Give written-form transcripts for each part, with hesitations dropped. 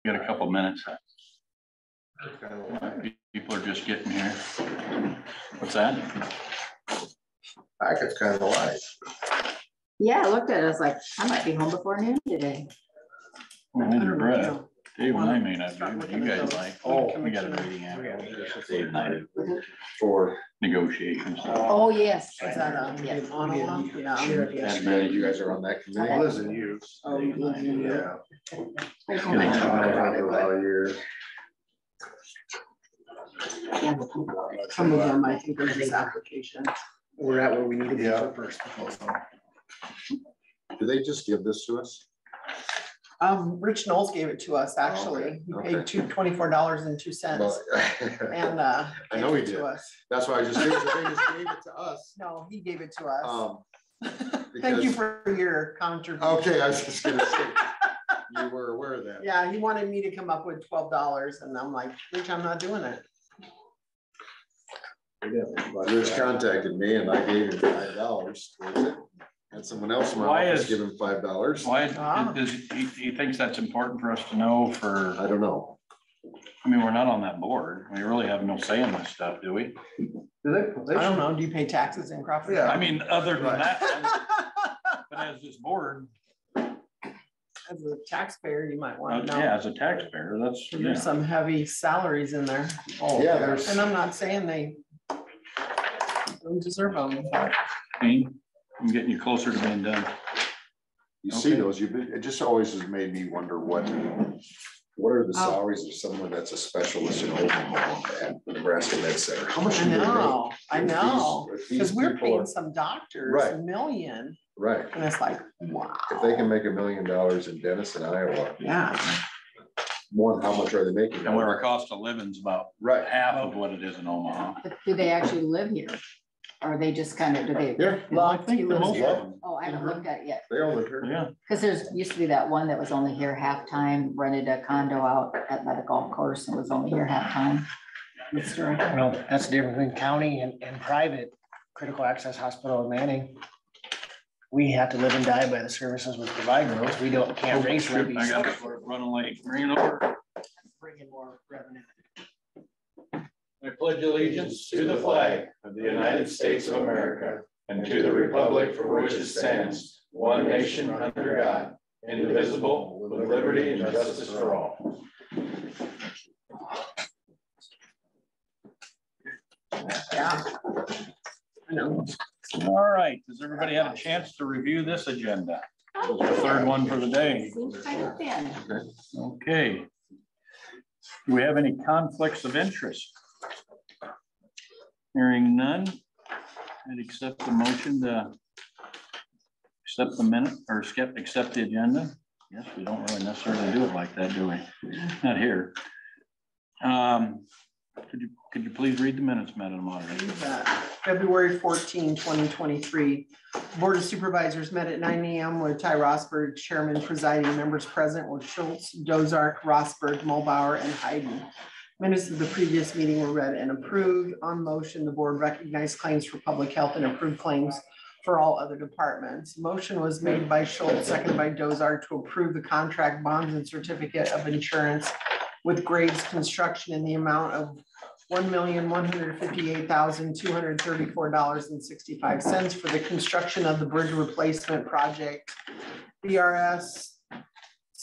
got a couple minutes. People are just getting here. What's that? Packet's kind of light. Yeah, I looked at it. I was like, I might be home before noon today. Well, hold your breath. Dave and I may not be, but you guys might. Oh, we got a meeting after. Dave and I for negotiations. Oh, yes. Is that yes. That's bad. You guys are on that committee. I Liz and you. Oh, Yeah. Some of them, I think, are just applications. We're at where we need to be for first proposal. Do they just give this to us? Rich Knowles gave it to us, actually. He paid $24.02. And I know he did. To us. That's why I just gave it to us. No, he gave it to us. Because, thank you for your contribution. Okay, I was just gonna say you were aware of that. Yeah, he wanted me to come up with $12, and I'm like, Rich, I'm not doing it. Rich contacted me and I gave him $5. And someone else in my office give him $5. Why does he thinks that's important for us to know? For I don't know. I mean, we're not on that board. We really have no say in this stuff, do we? I don't know. Do you pay taxes in Crawford? Yeah. I mean, other than that, but as this board, as a taxpayer, you might want to know. Yeah, as a taxpayer, that's there's some heavy salaries in there. Oh yeah, and I'm not saying they don't deserve them. I'm getting you closer to being done. You see those? It just always has made me wonder what are the salaries of someone that's a specialist in Oklahoma at Nebraska Med Center? How much? I know, because we're paying some doctors $1 million. Right. And it's like, wow. If they can make $1 million in Denison, Iowa. Yeah. One, how much are they making? And where our cost of living is about half of what it is in Omaha. But do they actually live here? Or are they just kind of, do they? Yeah. Well, I think most of them. Oh, I haven't looked at it yet. They all live here. Yeah. Because there's used to be that one that was only here half time, rented a condo out by the golf course and was only here half time. Well, that's the difference between county and private critical access hospital in Manning. We have to live and die by the services we provide those. We can't raise revenue. I got to run away. Bring it over. Bring in more revenue. I pledge allegiance to the flag of the United States of America and to the republic for which it stands, one nation under God, indivisible, with liberty and justice for all. Yeah. I know. All right. Does everybody have a chance to review this agenda? The third one for the day. Seems kind of thin. Okay. Do we have any conflicts of interest? Hearing none, I'd accept the motion to accept the minute or accept the agenda. Yes, we don't really necessarily do it like that, do we? Not here. Could you please read the minutes, Madam Moderator? February 14, 2023. Board of Supervisors met at 9 a.m. with Ty Rosberg, Chairman presiding, members present with Schultz, Dozark, Rosberg, Mulbauer, and Hayden. Minutes of the previous meeting were read and approved. On motion, the board recognized claims for public health and approved claims for all other departments. Motion was made by Schultz, seconded by Dozark to approve the contract bonds and certificate of insurance with Graves Construction in the amount of $1,158,234.65 for the construction of the bridge replacement project BRS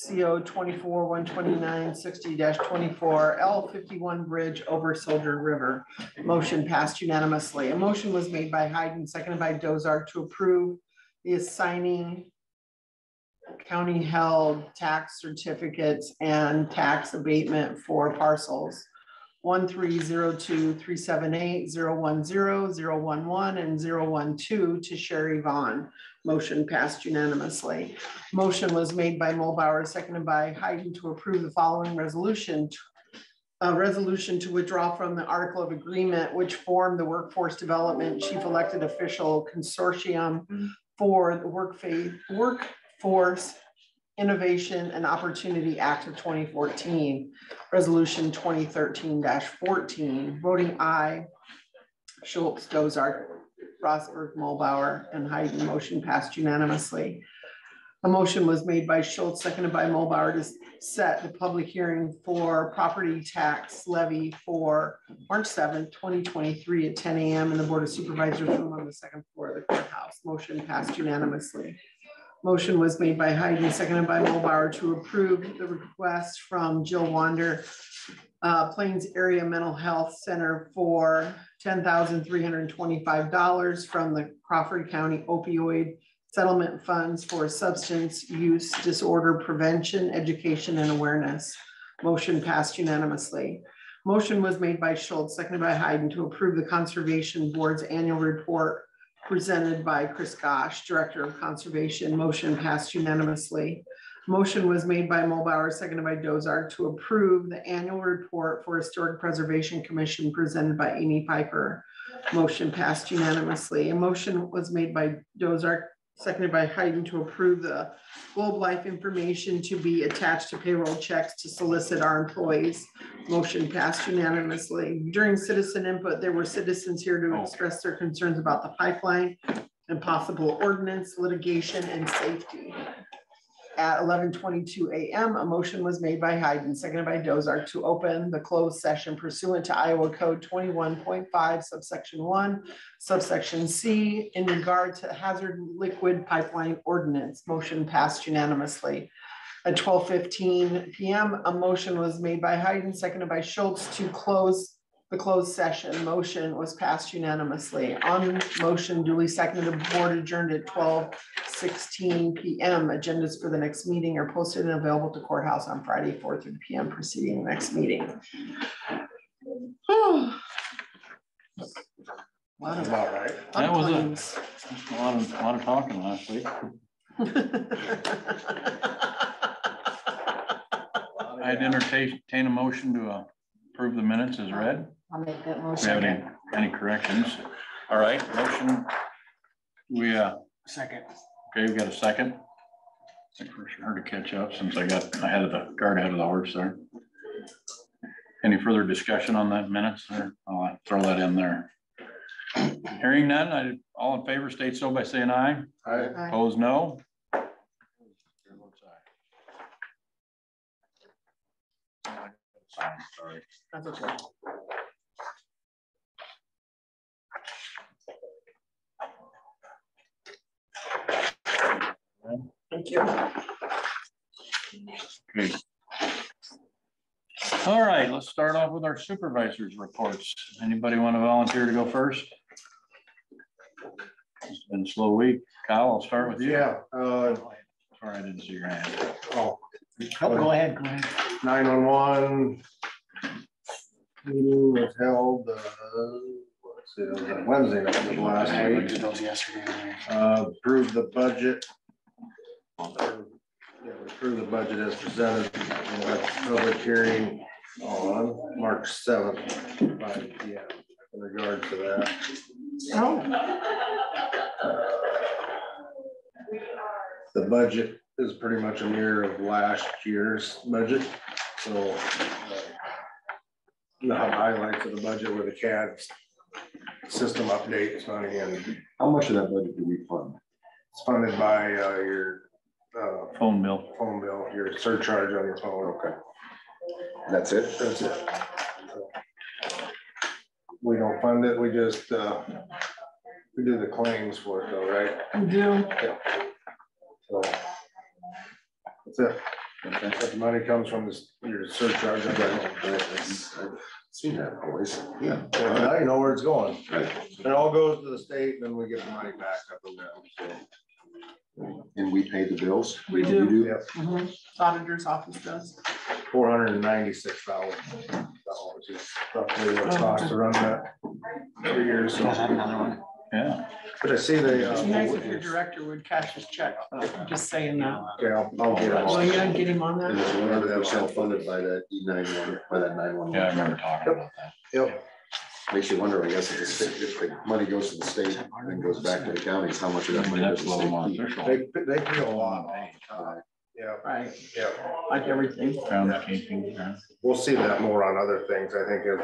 CO 24-129-60-24 L51 bridge over Soldier River. Motion passed unanimously. A motion was made by Hayden, seconded by Dozark to approve the assigning county held tax certificates and tax abatement for parcels 1302378010011 and 012 to Sherry Vaughn. Motion passed unanimously. Motion was made by Mulbauer, seconded by Hayden to approve the following resolution. A resolution to withdraw from the article of agreement which formed the Workforce Development Chief Elected Official Consortium for the Workforce Innovation and Opportunity Act of 2014, Resolution 2013-14, voting aye, Schultz, Dozark, Rosberg, Mulbauer, and Hayden. Motion passed unanimously. A motion was made by Schultz, seconded by Mulbauer to set the public hearing for property tax levy for March 7th, 2023 at 10 a.m. in the Board of Supervisors room on the second floor of the courthouse. Motion passed unanimously. Motion was made by Hayden, seconded by Mulbauer to approve the request from Jill Wander, Plains Area Mental Health Center for $10,325 from the Crawford County Opioid Settlement Funds for Substance Use Disorder Prevention, Education, and Awareness. Motion passed unanimously. Motion was made by Schultz, seconded by Hayden to approve the Conservation Board's annual report presented by Chris Gosch, Director of Conservation. Motion passed unanimously. Motion was made by Mulbauer, seconded by Dozark to approve the annual report for Historic Preservation Commission presented by Amy Piper. Motion passed unanimously. A motion was made by Dozark, seconded by Hayden to approve the Globe Life information to be attached to payroll checks to solicit our employees. Motion passed unanimously. During citizen input, there were citizens here to express their concerns about the pipeline and possible ordinance, litigation, and safety. At 11:22 a.m., a motion was made by Hayden, seconded by Dozark to open the closed session pursuant to Iowa Code 21.5, subsection 1, subsection C, in regard to hazard liquid pipeline ordinance. Motion passed unanimously. At 12:15 p.m., a motion was made by Hayden, seconded by Schultz to close the closed session. Motion was passed unanimously. On motion duly seconded, the board adjourned at 12:16 p.m. Agendas for the next meeting are posted and available to courthouse on Friday, 4:30 p.m. preceding the next meeting. That's about right. That was a lot of talking last week. I'd entertain a motion to approve the minutes as read. I'll make that Do we motion. have any corrections? All right, motion. We Second. okay, we got a second. I think we're sure to catch up since I got ahead of the horse there. Any further discussion on that minutes there? I'll throw that in there. Hearing none, all in favor state so by saying aye. Aye. Opposed, no. Sorry. That's okay. Thank you. Okay. All right, let's start off with our supervisors reports. Anybody want to volunteer to go first? It's been a slow week. Kyle, I'll start with you. Yeah, Sorry, I didn't see your hand. Oh, go ahead. 911 meeting was held, let's see, it was on Wednesday night of last week. Those yesterday. Approved the budget. Yeah, we approved the budget as presented in the public hearing on March 7th, 5 p.m. in regard to that. Oh. The budget is pretty much a mirror of last year's budget. So the highlights of the budget were the CAD system updates money, and How much of that budget do we fund? it's funded by your Phone bill. your surcharge on your phone. Okay. That's it? That's it. We don't fund it, we just we do the claims for it though, right? We do. So that's it. Okay. But the money comes from this, your surcharge. I've seen that always. Yeah. Now you know where it's going. Right. It all goes to the state, and then we get the money back up and down. So. And we pay the bills? We You do. Yep. Auditor's office does. $496,000 is roughly what it costs to run that every year. So, Another one. Yeah. but I see they. It'd be nice if your director would cash his check. Just saying that. Okay, I'll get it. Well, you gonna get him on And that? it's 100% funded by that E91, by that 911. Yeah, I remember talking about that. Yep. Makes you wonder, I guess, if the money goes to the state and then goes back to the counties, how much of that money does That's the a little more state keep? official. They pay a lot. Yeah, Right, yeah. like everything. Groundskeeping, yeah. We'll see that more on other things, I think, as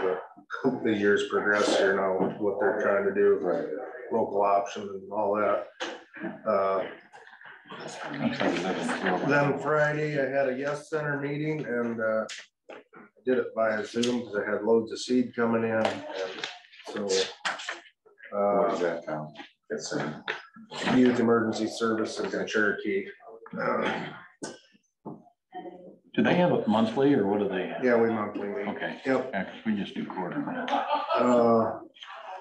the years progress here now, what they're trying to do, Right. local option and all that. Looks like 11:12. Then Friday, I had a Yes Center meeting and did it via Zoom because I had loads of seed coming in. And so What is that now? It's Youth Emergency Services in Cherokee. Do they have it monthly or what do they? Yeah, we monthly meet. Okay. Yep. Yeah, 'cause we just do quarterly.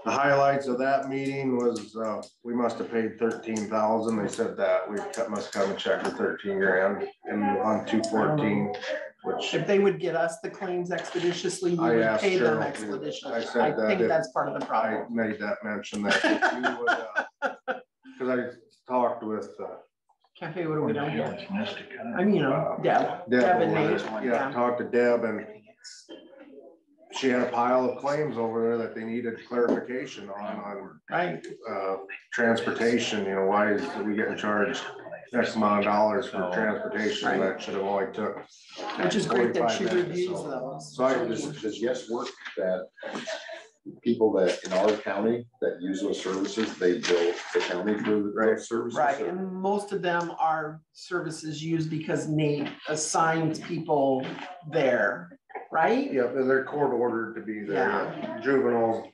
The highlights of that meeting was, we must have paid 13,000. They said that we must come and check for 13 grand and on 214, which If they would get us the claims expeditiously, we I would asked pay them Cheryl, expeditiously. I I said that think if that's part of the I problem. made that mention that if you would, cause I talked with, Cafe, what do we got here? It's mystic. I mean, Deb and Nate. Yeah, talked to Deb and she had a pile of claims over there that they needed clarification on Right, transportation, you know, why is we getting charged X amount of dollars for transportation that should have only took. which is great that 45 she minutes, reviews so- those. So does Yes work that people that in our county that use those services, they bill the county for those services? Right, and most of them are services used because Nate assigns people there, right? Yeah, they're court ordered to be there, juvenile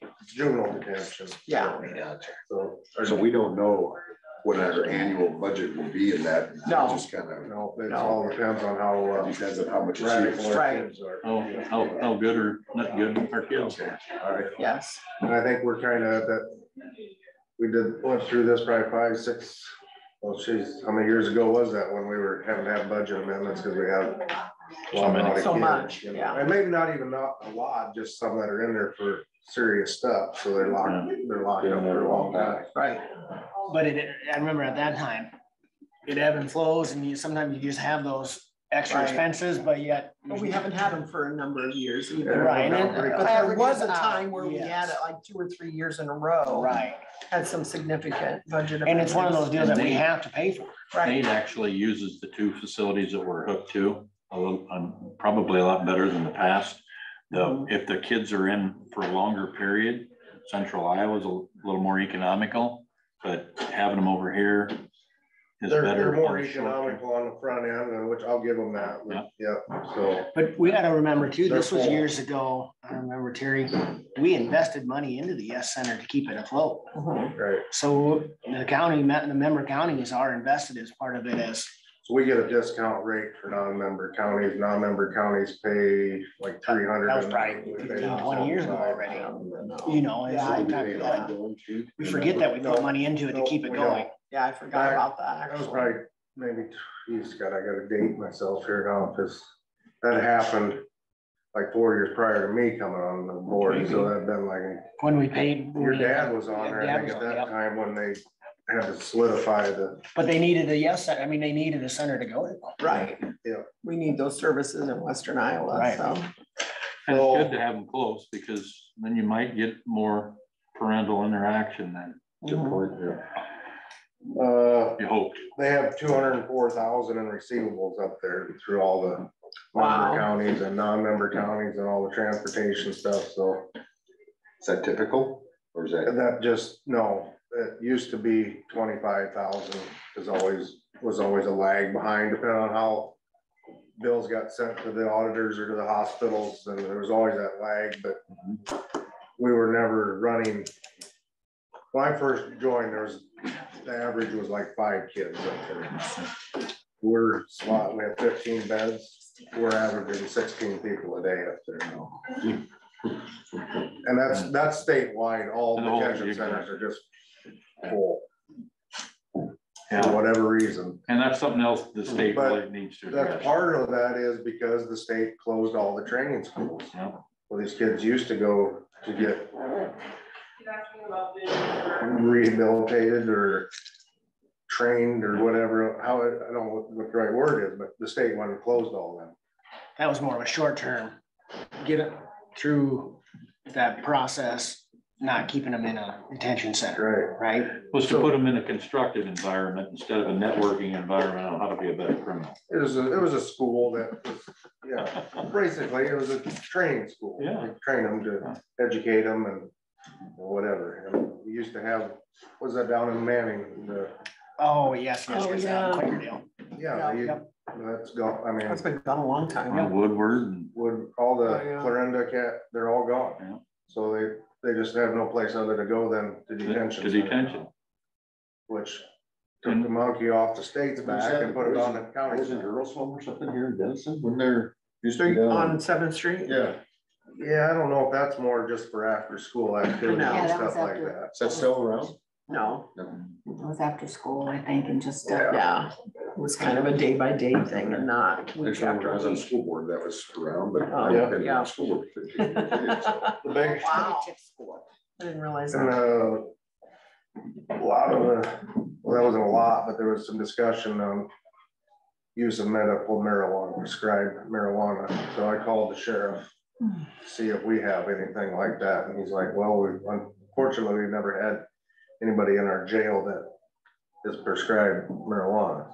detention. Yeah. So we don't know what our annual budget will be in that. No. Just kind of, No, it all depends on how, depends on how much it's radical used. our Right. kids are. How good or not good our kids are. All right, Yes, and I think we're kind of at that, went through this probably 5, 6, well, geez, how many years ago was that when we were having to have budget amendments because we had So much, you know? yeah. And maybe not a lot, just some that are in there for serious stuff, so they're locked up for a long time. right. But I remember at that time, it ebb and flows and sometimes you just have those extra Right. expenses, but yet. But we haven't had them for a number of years either. Right, and But there was a averages time out, where we had yes. it like 2 or 3 years in a row. Right, Had some significant budget. and it's one of those deals that we And they- have to pay for. Right, Nate actually uses the two facilities that we're hooked to, probably a lot better than the past. If the kids are in for a longer period, Central Iowa is a little more economical, but having them over here is They're better. more on the short term. economical on the front end, and which I'll give them that, yeah, so. But we gotta remember too, this was They're full. years ago, I remember Terry, we invested money into the Yes Center to keep it afloat. Right, So the county, the member counties are invested as part of it as, so we get a discount rate for non-member counties pay like 300. that was probably 15, 20 years ago already. You know, it's Yeah. like, we forget that we put money into it to keep it No, we going. yeah, I forgot about that. That was actually. probably maybe, geez, God, I gotta date myself here now, because that happened like 4 years prior to me coming on the board, so that'd been like, When we paid. your dad was on there, I think at that Yep. time when they had to solidify the. But they needed a Yes Center, I mean, they needed a center to go to. Right. Yeah. We need those services in Western Iowa, Right. so. And it's good to have them close because then you might get more parental interaction than Good point, you hoped. They have 204,000 in receivables up there through all the Wow. member counties and non-member counties and all the transportation stuff, so. Is that typical or is that? And that just, no, it used to be 25,000, was always a lag behind, depending on how bills got sent to the auditors or to the hospitals, and there was always that lag, but we were never running. When I first joined, the average was like 5 kids up there. We're slot, we have 15 beds, we're averaging 16 people a day up there now. And that's statewide, all And the whole detention geographic. centers are just full. Yeah. For whatever reason. And that's something else the state But really needs to That's address. part of that is because the state closed all the training schools. Yeah. Well, these kids used to go to get rehabilitated or trained or whatever, I don't know what the right word is, but the state went and closed all them. That was more of a short term, get it through that process, not keeping them in a detention center, Right. right? Was to put them in a constructive environment instead of a networking environment on how to be a better criminal. It was a school that was, yeah, basically it was a training school. Yeah. We train them to educate them and whatever. And we used to have, was that down in Manning, the Oh, yes, Oh, yeah. Quickerdale. Yeah, Yep. that's gone, I mean, That's been gone a long time. Woodward and all the Oh, yeah. Clarinda they're all Yeah. gone. So they just have no place other to go than to detention. to center, detention. Which took the monkey off the state's back and put it on the county. Was it girls' home or something here in Denison? When there used to be On 7th Street? Yeah, Yeah, I don't know if that's more just for after school activities Yeah, and that was stuff like after- that. is that still around? No, It was after school, I think, and just, yeah, it was kind of a day by day thing and not week Actually, when after I was on the week. school board, that was around, but Oh, I haven't been yeah. on school board for 15 years, so. The big, Wow. I didn't realize and that. a lot of well, that wasn't a lot, but there was some discussion on use of medical marijuana, prescribed marijuana. So I called the sheriff, to see if we have anything like that. And he's like, well, unfortunately, we've never had anybody in our jail that is prescribed marijuana.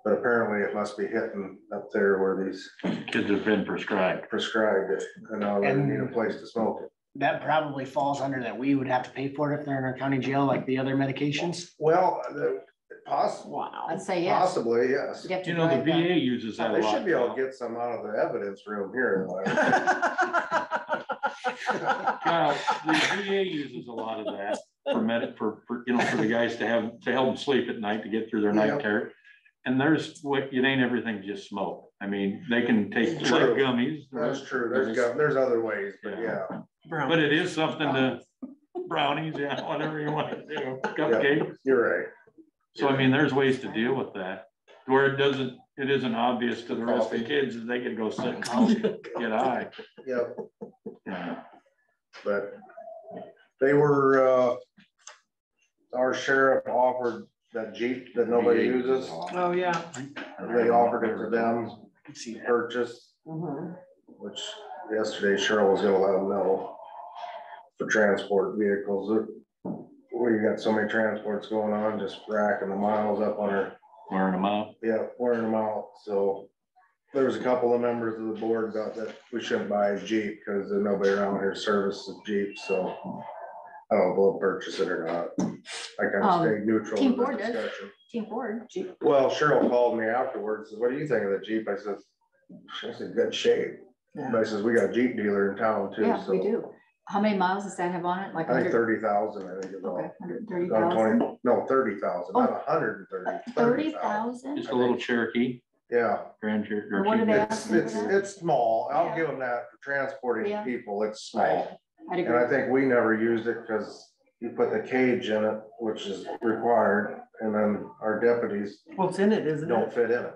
But apparently it must be hitting up there where these Kids have been prescribed. it, and now they need a place to smoke it. That probably falls under that we would have to pay for it if they're in our county jail, like the other medications. Well, possible, Wow. I'd say yes. possibly, yes. You'd have to You know, the drive that. VA uses that a They lot. should be able to get some out of the evidence room here. Kyle, the VA uses a lot of that for for the guys to help them sleep at night to get through their night care. And it ain't everything just smoke. I mean, they can take like True. gummies. That's true. There's other ways, but yeah. But it is something to brownies, yeah, whatever you want to do, cupcakes. You're right. So I mean, there's ways to deal with that, where it isn't obvious to the rest of the kids that they could go sit and get high. Yep. Yeah. But they were, our sheriff offered that Jeep that nobody uses. Oh, yeah. They offered it to them to purchase, Mhm. which yesterday Cheryl was gonna let them know for transport vehicles. We got so many transports going on, just racking the miles up on her. Wearing them out. Yeah, wearing them out. So there was a couple of members of the board thought that we shouldn't buy a Jeep because there's nobody around here services Jeep. So I don't know if we'll purchase it or not. I kind of stayed neutral Team in the Ford does. discussion. Team Ford, Jeep. Well, Cheryl called me afterwards. Says, what do you think of the Jeep? I said, she's in good shape. Yeah. But I says, we got a Jeep dealer in town too. Yeah, So we do. How many miles does that have on it? Like I think 100? 30,000, I think it's all. Okay, 130,000. No, 30,000, not 130. 30,000? Just a little Cherokee, Yeah. Grand Cherokee. What did they It's, ask me for it's, that? it's small. I'll Yeah. give them that for transporting Yeah. people. It's small. I'd And I agree. think we never used it because you put the cage in it, which is required, and then our deputies What's in it, isn't don't it? fit in it.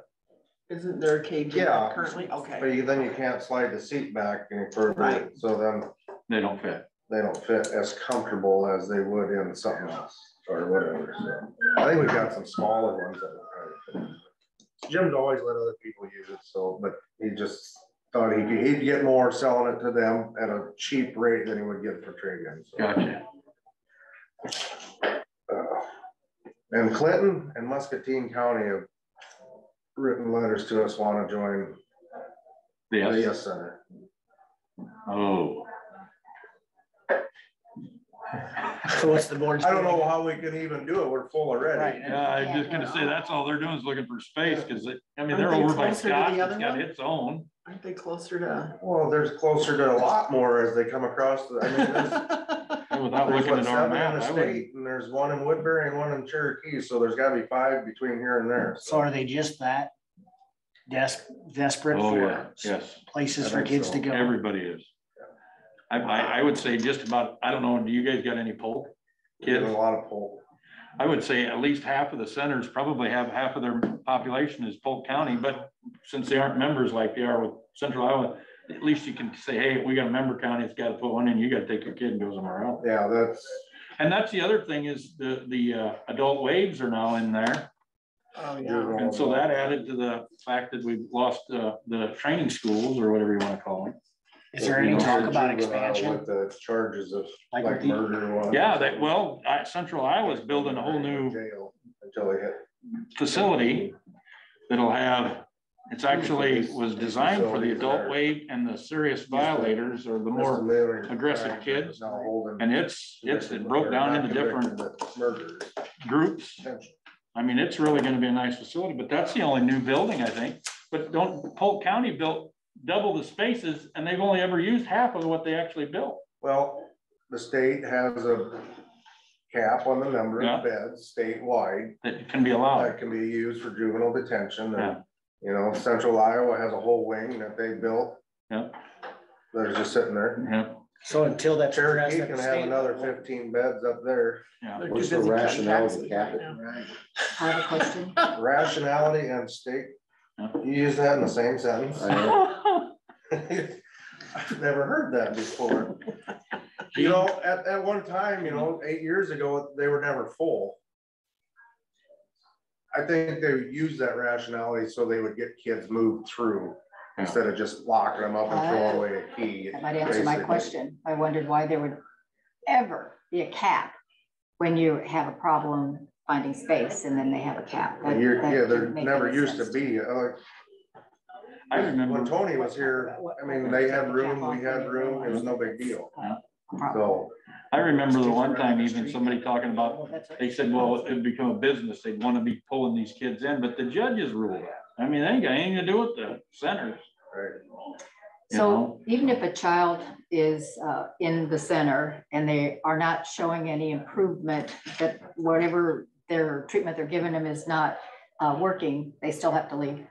Isn't there a cage in Yeah. it currently? But Okay. then you can't slide the seat back any further, Right. so then They don't fit. they don't fit as comfortable as they would in something else or whatever, so. I think we've got some smaller ones that will probably fit. Jim's always let other people use it, so, but he just thought he'd get more selling it to them at a cheap rate than he would get for trade-in. So. Gotcha. And Clinton and Muscatine County have written letters to us, want to join the Yes. Yes Center. Oh, So what's the board's? I don't know how we can even do it, we're full already. Right. yeah, I was just gonna say, that's all they're doing is looking for space, because I mean, they're Aren't they over by closer to the Scott, other it's got one? its own. Aren't they closer to? Well, there's closer to a lot more as they come across, I mean, And without there's looking what, at our 7 in map, the I would, state, and there's one in Woodbury and one in Cherokee, so there's gotta be 5 between here and there. So are they just that desperate oh, yeah, for yes, places I for think kids so. to go? everybody is. I would say just about, I don't know, do you guys got any Polk There's kids? a lot of pull. I would say at least half of the centers probably have half of their population is Polk County, but since they aren't members like they are with Central Iowa, at least you can say, hey, we got a member county, it's got to put one in, you got to take your kid and go somewhere else. Yeah, that's, And that's the other thing is the adult waves are now in there. Oh, yeah. And so that added to the fact that we've lost the training schools or whatever you want to call them. Is there any talk about juvenile expansion? with the charges of Like like with the- murder? or Yeah, something. Central Iowa's building a whole new Jail until they hit. facility that'll have, it's actually was designed for the adult wave and the serious violators or the more, misdemeanor aggressive crimes, kids. now holding and it broke down into different murders. groups. I mean, it's really gonna be a nice facility, but that's the only new building, I think. But Polk County built double the spaces and they've only ever used half of what they actually built. Well, the state has a cap on the number of beds statewide That can be allowed. that can be used for juvenile detention. Yeah. And, you know, Central Iowa has a whole wing that they built. Yeah. They're just sitting there. Yeah. So until that's. Cherokee can have another 15 beds up there. Yeah. They're too What's the busy cutting rationale taxes to cap right it? now. I have a question. Rationality and state, Yeah. you use that in the same sentence. I've never heard that before. You know, at one time, you know, 8 years ago, they were never full. I think they would use that rationality so they would get kids moved through instead of just locking them up and throwing away a key. That might answer my basically. question. I wondered why there would ever be a cap when you have a problem finding space and then they have a cap. That- that Yeah, there didn't make never any used to sense be. I remember. When Tony was here, I mean, they had room, we had room, it was no big deal. So, I remember the one time even somebody talking about, they said, well, it'd become a business. They'd want to be pulling these kids in, but the judges rule that. I mean, they ain't got anything to do with the centers. right. You So know? even if a child is in the center and they are not showing any improvement, that whatever their treatment they're giving them is not working, they still have to leave.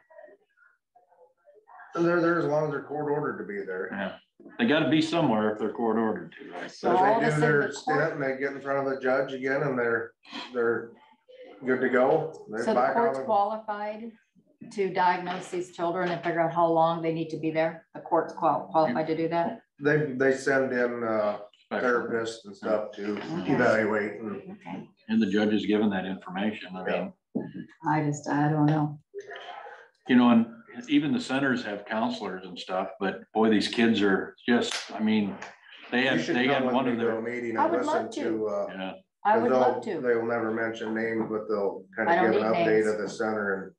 And they're there as long as they're court ordered to be there. Yeah, they gotta be somewhere if they're court ordered to, right? So But all if of they a do sudden their the stint court, and they get in front of the judge again and they're good to go. They're so the back court's on. qualified to diagnose these children and figure out how long they need to be there? The court's qualified to do that? They send in therapists and stuff to evaluate and Okay, And the judge is given that information. I mean, I don't know. you know, and even the centers have counselors and stuff, but boy, these kids are just, I mean, they you should had come one with of me to their, a meeting I and would love listen to. to. yeah, I would love They'll to. never mention names, but they'll kind I of don't give an need update names. of the center.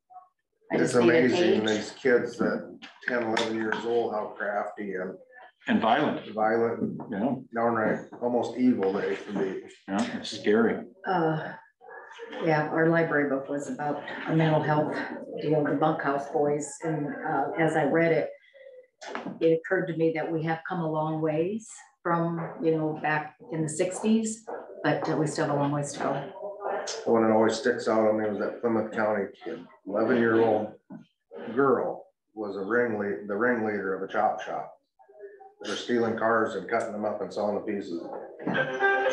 I And it's just need an amazing, age. these kids that 10, 11 years old, how crafty and violent, violent, and you know, downright almost evil they can be. yeah, it's scary. Yeah, our library book was about a mental health deal, the bunkhouse boys, and as I read it, it occurred to me that we have come a long ways from, you know, back in the 60s, but we still have a long ways to go. The one that always sticks out on me was that Plymouth County kid, 11-year-old girl was the ringleader of a chop shop. They were stealing cars and cutting them up and selling the pieces.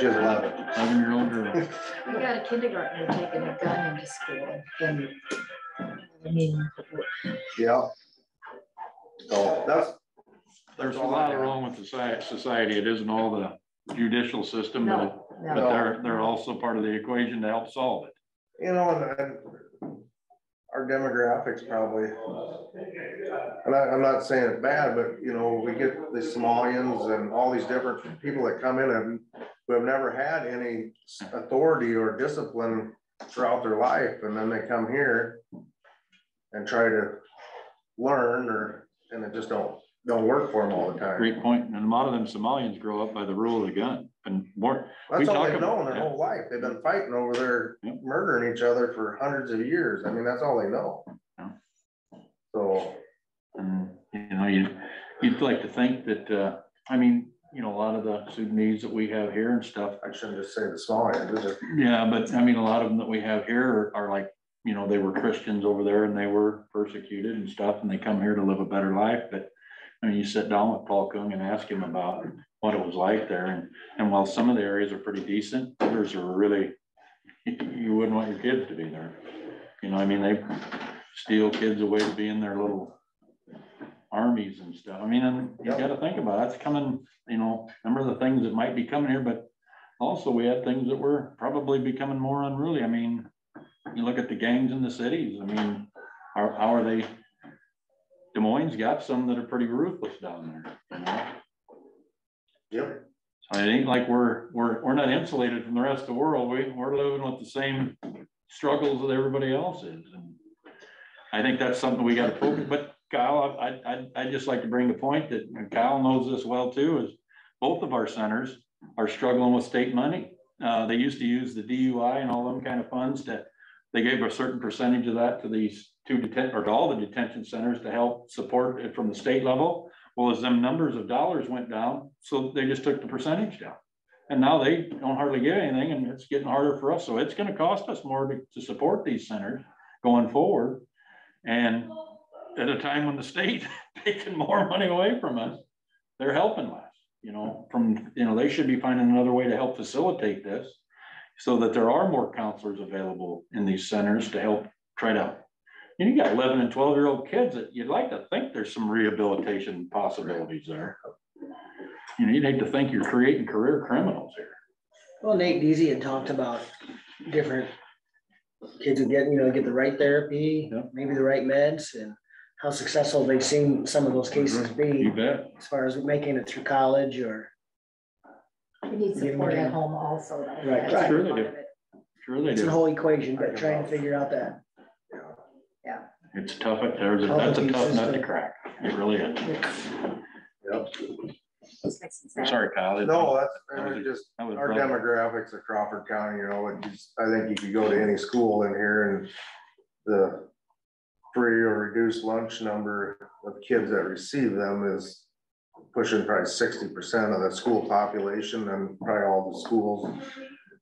She was 11. 11-year-old girl. We got a kindergartner taking a gun into school, and I mean, Yeah. So There's a lot wrong with society. It isn't all the judicial system, but they're also part of the equation to help solve it. you know, and our demographics probably, and I'm not saying it's bad, but you know, we get the Somalians and all these different people that come in and who have never had any authority or discipline throughout their life, and then they come here and try to learn, and it just don't work for them all the time. Great point. And a lot of them Somalians grow up by the rule of the gun and more. That's all they've about- known their whole life. They've been fighting over there, murdering each other for hundreds of years. I mean, that's all they know. Yeah. So. And, you know, you'd like to think that, I mean, you know, a lot of the Sudanese that we have here and stuff. I shouldn't just say the Somalians. Yeah, but I mean, a lot of them that we have here are like, you know, they were Christians over there and they were persecuted and stuff, and they come here to live a better life. But I mean, you sit down with Paul Kung and ask him about what it was like there. And while some of the areas are pretty decent, others are really, you wouldn't want your kids to be there. You know, I mean, they steal kids away to be in their little armies and stuff. I mean, and you got to think about it. It's coming, you know, remember the things that might be coming here, but also we had things that were probably becoming more unruly. I mean, you look at the gangs in the cities. I mean, how are they? Des Moines got some that are pretty ruthless down there. You know? Yep. So it ain't like we're not insulated from the rest of the world. We're living with the same struggles that everybody else is, and I think that's something we got to focus. But Kyle, I'd just like to bring the point that, and Kyle knows this well too, is both of our centers are struggling with state money. They used to use the DUI and all them kind of funds to they gave a certain percentage of that to these or to all the detention centers to help support it from the state level. Well, as them numbers of dollars went down, so they just took the percentage down. And now they don't hardly get anything, and it's getting harder for us. So it's gonna cost us more to support these centers going forward. And at a time when the state taking more money away from us, they're helping less, they should be finding another way to help facilitate this so that there are more counselors available in these centers to help try to, you got 11 and 12-year-old kids that you'd like to think there's some rehabilitation possibilities there. You'd hate to think you're creating career criminals here. Well, Nate Deasy had talked about different kids who get the right therapy, Yep. maybe the right meds, and how successful they've seen some of those cases be. You bet. As far as making it through college or. You need support at home also. Though. Right, That's right. Sure they part do. of it. Sure they It's a do. whole equation, but trying to figure out that. It's tough. That's a tough nut to crack. It really is. Just makes it sad. Sorry, Kyle. No, that's just That was our rough. demographics of Crawford County, I think you could go to any school in here and the free or reduced lunch number of kids that receive them is pushing probably 60% of the school population and probably all the schools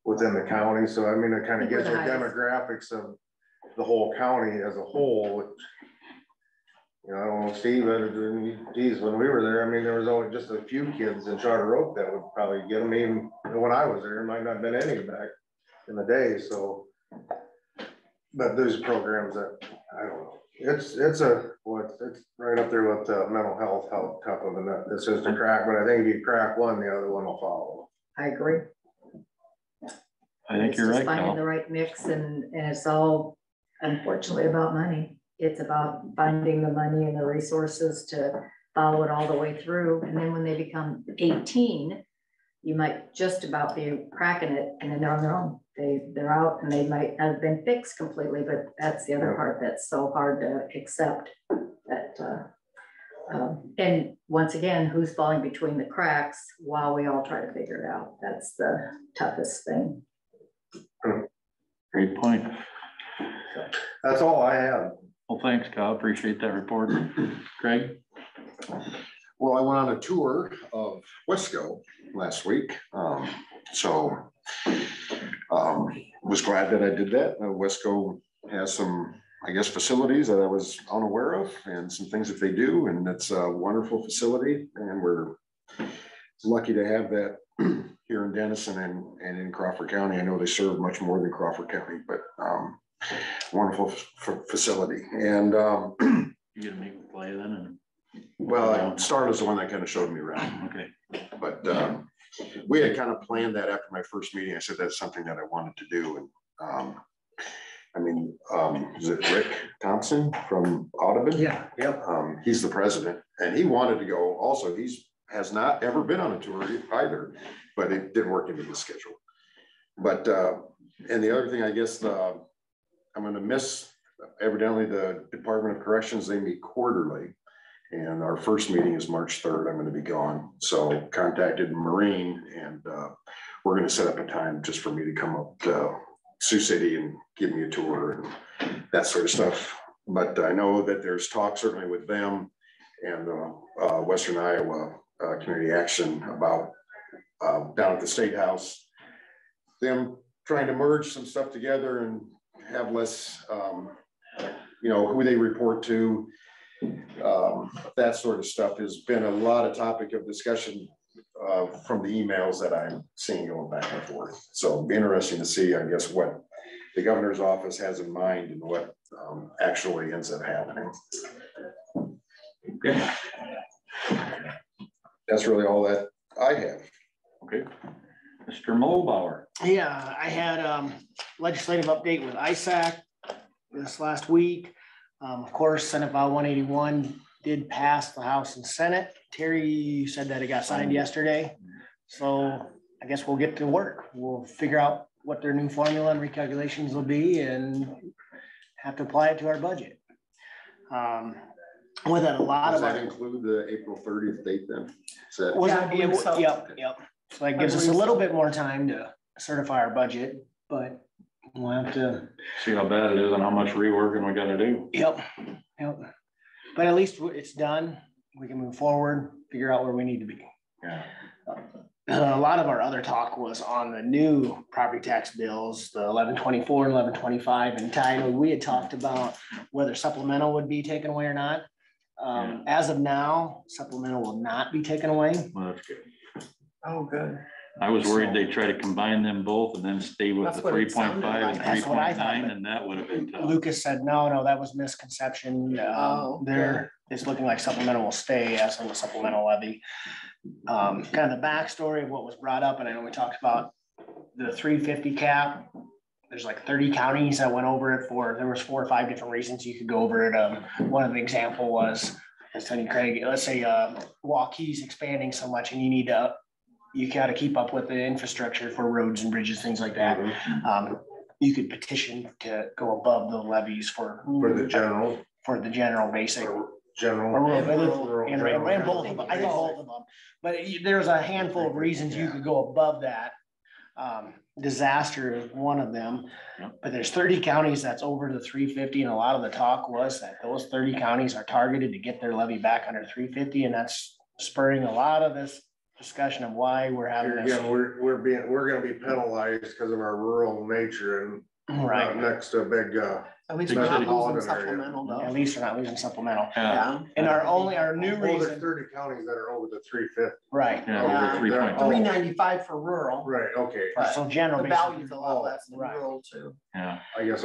within the county. So I mean, it kind of gives you demographics of the whole county as a whole, which, I don't know, Steve, geez, when we were there, I mean, there was only just a few kids in Charter Oak that would probably get them. Even when I was there, might not have been any back in the day. So, but there's programs that, I don't know. It's right up there with mental health, how tough of a nut this is to crack. But I think if you crack one, the other one will follow. I agree. I think It's you're just right, finding Kyle. the right mix, and it's all unfortunately about money. It's about finding the money and the resources to follow it all the way through. And then when they become 18, you might just about be cracking it, and then they're on their own. They're out, and they might not have been fixed completely, but that's the other part that's so hard to accept. That and once again, who's falling between the cracks while we all try to figure it out? That's the toughest thing. Great point. That's all I have. Well, thanks, Kyle. Appreciate that report. Craig? Well, I went on a tour of Wesco last week. Was glad that I did that. Wesco has some, I guess, facilities that I was unaware of and some things that they do. And it's a wonderful facility. And we're lucky to have that here in Denison and in Crawford County. I know they serve much more than Crawford County, but wonderful facility. And You gonna meet with Clay then? well, Star was the one that kind of showed me around. Okay. But we had kind of planned that after my first meeting. I said that's something that I wanted to do. And is it Rick Thompson from Audubon? Yeah, yep. He's the president, and he wanted to go also. Has not ever been on a tour either, but it didn't work into his schedule. But and the other thing, I guess, I'm going to miss, evidently, the Department of Corrections. They meet quarterly, and our first meeting is March 3rd. I'm going to be gone, so contacted Marine, and we're going to set up a time just for me to come up to Sioux City and give me a tour and that sort of stuff. But I know that there's talk certainly with them and Western Iowa Community Action about down at the State House, them trying to merge some stuff together and have less, who they report to, that sort of stuff has been a lot of topic of discussion from the emails that I'm seeing going back and forth. So it'll be interesting to see, I guess, what the governor's office has in mind and what actually ends up happening. Okay. That's really all that I have. Okay. Mr. Mulbauer. Yeah, I had legislative update with ISAC this last week. Of course, Senate File 181 did pass the House and Senate. Terry said that it got signed yesterday. So I guess we'll get to work. We'll figure out what their new formula and recalculations will be and have to apply it to our budget. With that, a lot Does of that include the April 30th date then? Is that? Yeah, I believe so. Yep. So that gives us a little bit more time to certify our budget, but we'll have to, See how bad it is and how much reworking we gotta do. yep. But at least it's done. We can move forward, figure out where we need to be. Yeah. A lot of our other talk was on the new property tax bills, the 1124 and 1125, and Ty, I know we had talked about whether supplemental would be taken away or not. As of now, supplemental will not be taken away. Well, that's good. Oh, good. I was worried they'd try to combine them both and then stay with That's the what it 3.5 sounded and like. That's what I thought, 3.9, but and that would have been tough. Lucas said, no, that was misconception. It's looking like supplemental will stay as on the supplemental levy. Kind of the backstory of what was brought up, and I know we talked about the 350 cap. There's like 30 counties that went over it there was 4 or 5 different reasons you could go over it. One of the example was, as Tony Craig, let's say Waukees expanding so much and you gotta keep up with the infrastructure for roads and bridges, things like that. You could petition to go above the levies for the general basic. General. And both of them, I think both of them, but there's a handful of reasons you could go above that. Disaster is one of them, but there's 30 counties that's over the 350, and a lot of the talk was that those 30 counties are targeted to get their levy back under 350, and that's spurring a lot of this discussion of why we're having this. Again, we're gonna be penalized because of our rural nature and Right. next to a big At least Big we're not city. losing supplemental At though. least we're not losing supplemental. Yeah. And our new there's reason, 30 counties that are over the 350. right, Yeah, Yeah. over 3.5. 395 for rural. Right, okay. But so general. the basically. value's a lot less in Right. rural too. Yeah. I guess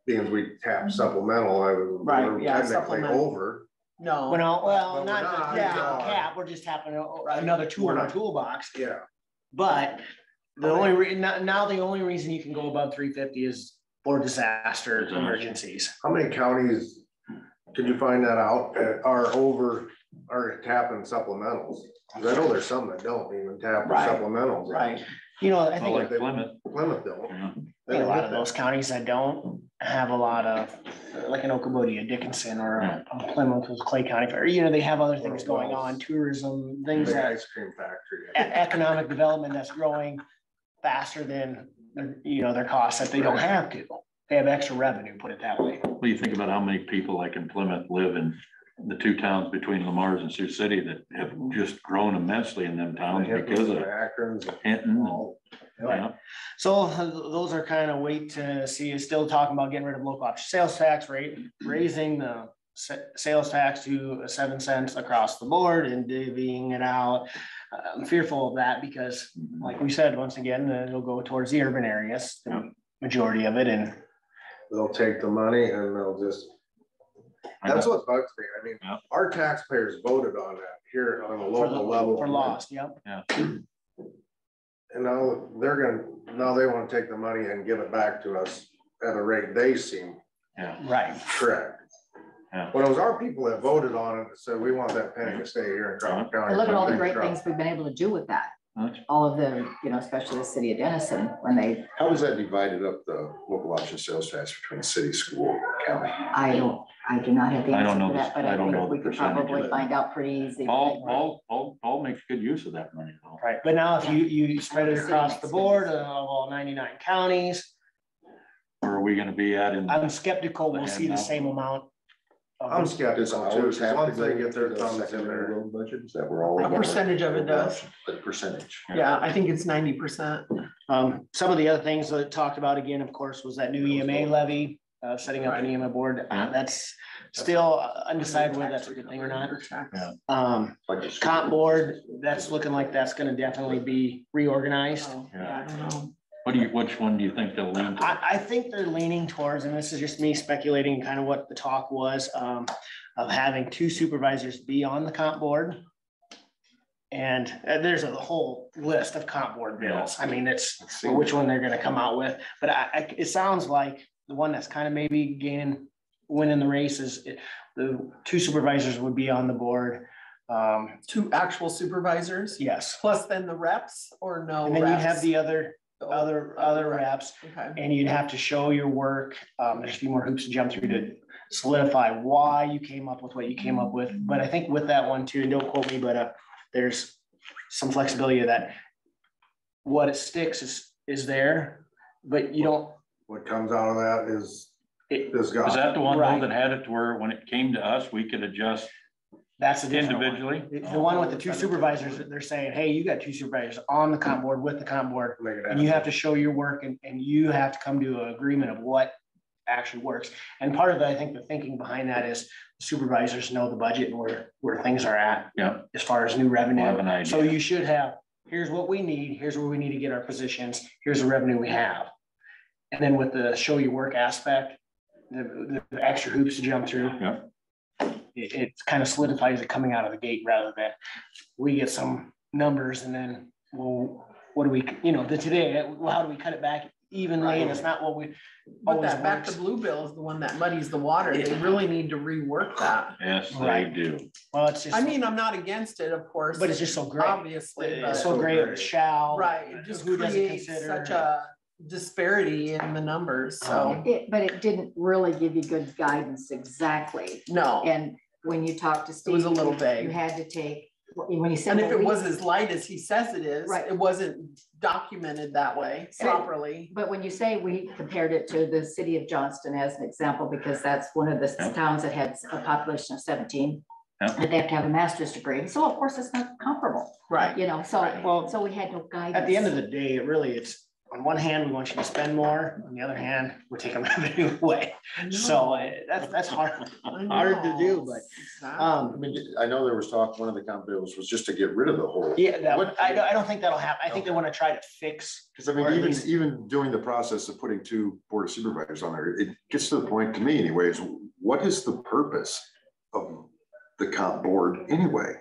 being as we tap supplemental, Right, we're yeah, technically supplemental. over. No. Well, But not we're not, yeah, yeah. cap, we're just tapping another tool in our toolbox. Yeah. But the only now the only reason you can go above 350 is for disaster emergencies. How many counties, could you find that out, are tapping supplementals? 'Cause I know there's some that don't even tap the Right. supplementals. Right. You know, I Well, think like Plymouth. Plymouth don't. Yeah. a lot of those counties that don't have a lot of, like an Okobodia, Dickinson, or a Plymouth with Clay County Fair, they have other things going on, tourism, things Big that ice cream factory. economic development that's growing faster than, their costs that they don't have to. They have extra revenue, put it that way. Well, you think about how many people like in Plymouth live in the 2 towns between Lamar's and Sioux City that have just grown immensely in them towns because of Akron's. Hinton. Right. So those are kind of wait to see, is still talking about getting rid of local option sales tax rate, raising the sales tax to 7 cents across the board and divvying it out. I'm fearful of that because, like we said, once again, it'll go towards the urban areas, the majority of it, and They'll take the money and they'll just, that's what bugs me. I mean, our taxpayers voted on that here on the local level. for lost, yep. And now they want to take the money and give it back to us at a rate they seem Right. correct. Yeah. When it was our people that voted on it, that said, we want that penny to stay here in Crawford County. And look at all the great things we've been able to do with that. All of the, especially the city of Denison, when How was that divided up, the local option sales tax between city, school, county? I do not have the I don't answer know for this- that, but I I don't know think we the could percentage of probably it. find out pretty easy. Paul makes good use of that money though. Right, but now if you spread it across the board of all 99 counties, Where are we gonna be at in? I'm skeptical we'll see the same amount. I'm skeptical too, Always because have once to they go get their to the thumbs in secondary there. road budget, is that we're all? A percentage of it does. A percentage. Yeah, I think it's 90%. Some of the other things that talked about again, of course, was that new EMA levy, setting up an EMA board. That's still undecided whether that's a good thing or not. Comp board, that's looking like that's gonna definitely be reorganized. Yeah, I don't know. Which one do you think they'll lean to? I think they're leaning towards, and this is just me speculating kind of what the talk was, of having 2 supervisors be on the comp board. And there's a whole list of comp board bills. I mean, it's which one they're gonna come out with, but it sounds like the one that's kind of maybe winning the race is the 2 supervisors would be on the board. 2 actual supervisors, Yes, plus then the reps or no? and then you reps? have the other reps. Okay. And you'd have to show your work. There's a few more hoops to jump through to solidify why you came up with what you came up with. But I think with that one too, and don't quote me, but there's some flexibility that what it sticks is there. but you don't. What comes out of that is this guy. Is that the one though Right. that had it to where when it came to us, we could adjust That's a different one. individually? The one with the two supervisors, they're saying, hey, you got two supervisors on the comp board with the comp board, and you have to show your work and you have to come to an agreement of what actually works. And part of the, I think the thinking behind that is supervisors know the budget and where things are at. Yeah. As far as new revenue. Have an idea. So you should have, here's what we need, here's where we need to get our positions, here's the revenue we have. And then with the show your work aspect, the extra hoops to jump through. Yeah. It kind of solidifies it coming out of the gate rather than we get some numbers and then, well, what do we, today, how do we cut it back evenly? And it's not what we. But that back to blue bill is the one that muddies the water. They really need to rework that. Yes, they Right. do. Well, it's just. I mean, I'm not against it, of course. But it's just so great. Obviously, It's but, so great with shall. right, it just Who doesn't creates consider- such a disparity in the numbers, so, But it didn't really give you good guidance exactly. no. And when you talk to Steve. was a little you vague. had to take, when he said. And if well, it we- was as light as he says it is, Right. it wasn't documented that way And it- properly. But when you say we compared it to the city of Johnston as an example, because that's one of the Yeah. towns that had a population of 17. Yeah. But they have to have a master's degree. So of course it's not comparable, Right. so, so we had no guidance. At the end of the day, it's, on one hand, we want you to spend more, on the other hand, we're taking revenue away. So that's hard to do, but, I mean, I know there was talk, one of the comp bills was just to get rid of the whole. yeah, What- I don't think that'll happen. I think they want to try to fix. Because I mean, Or at even, least- even doing the process of putting two board of supervisors on there, it gets to the point, to me anyways, what is the purpose of the comp board anyway?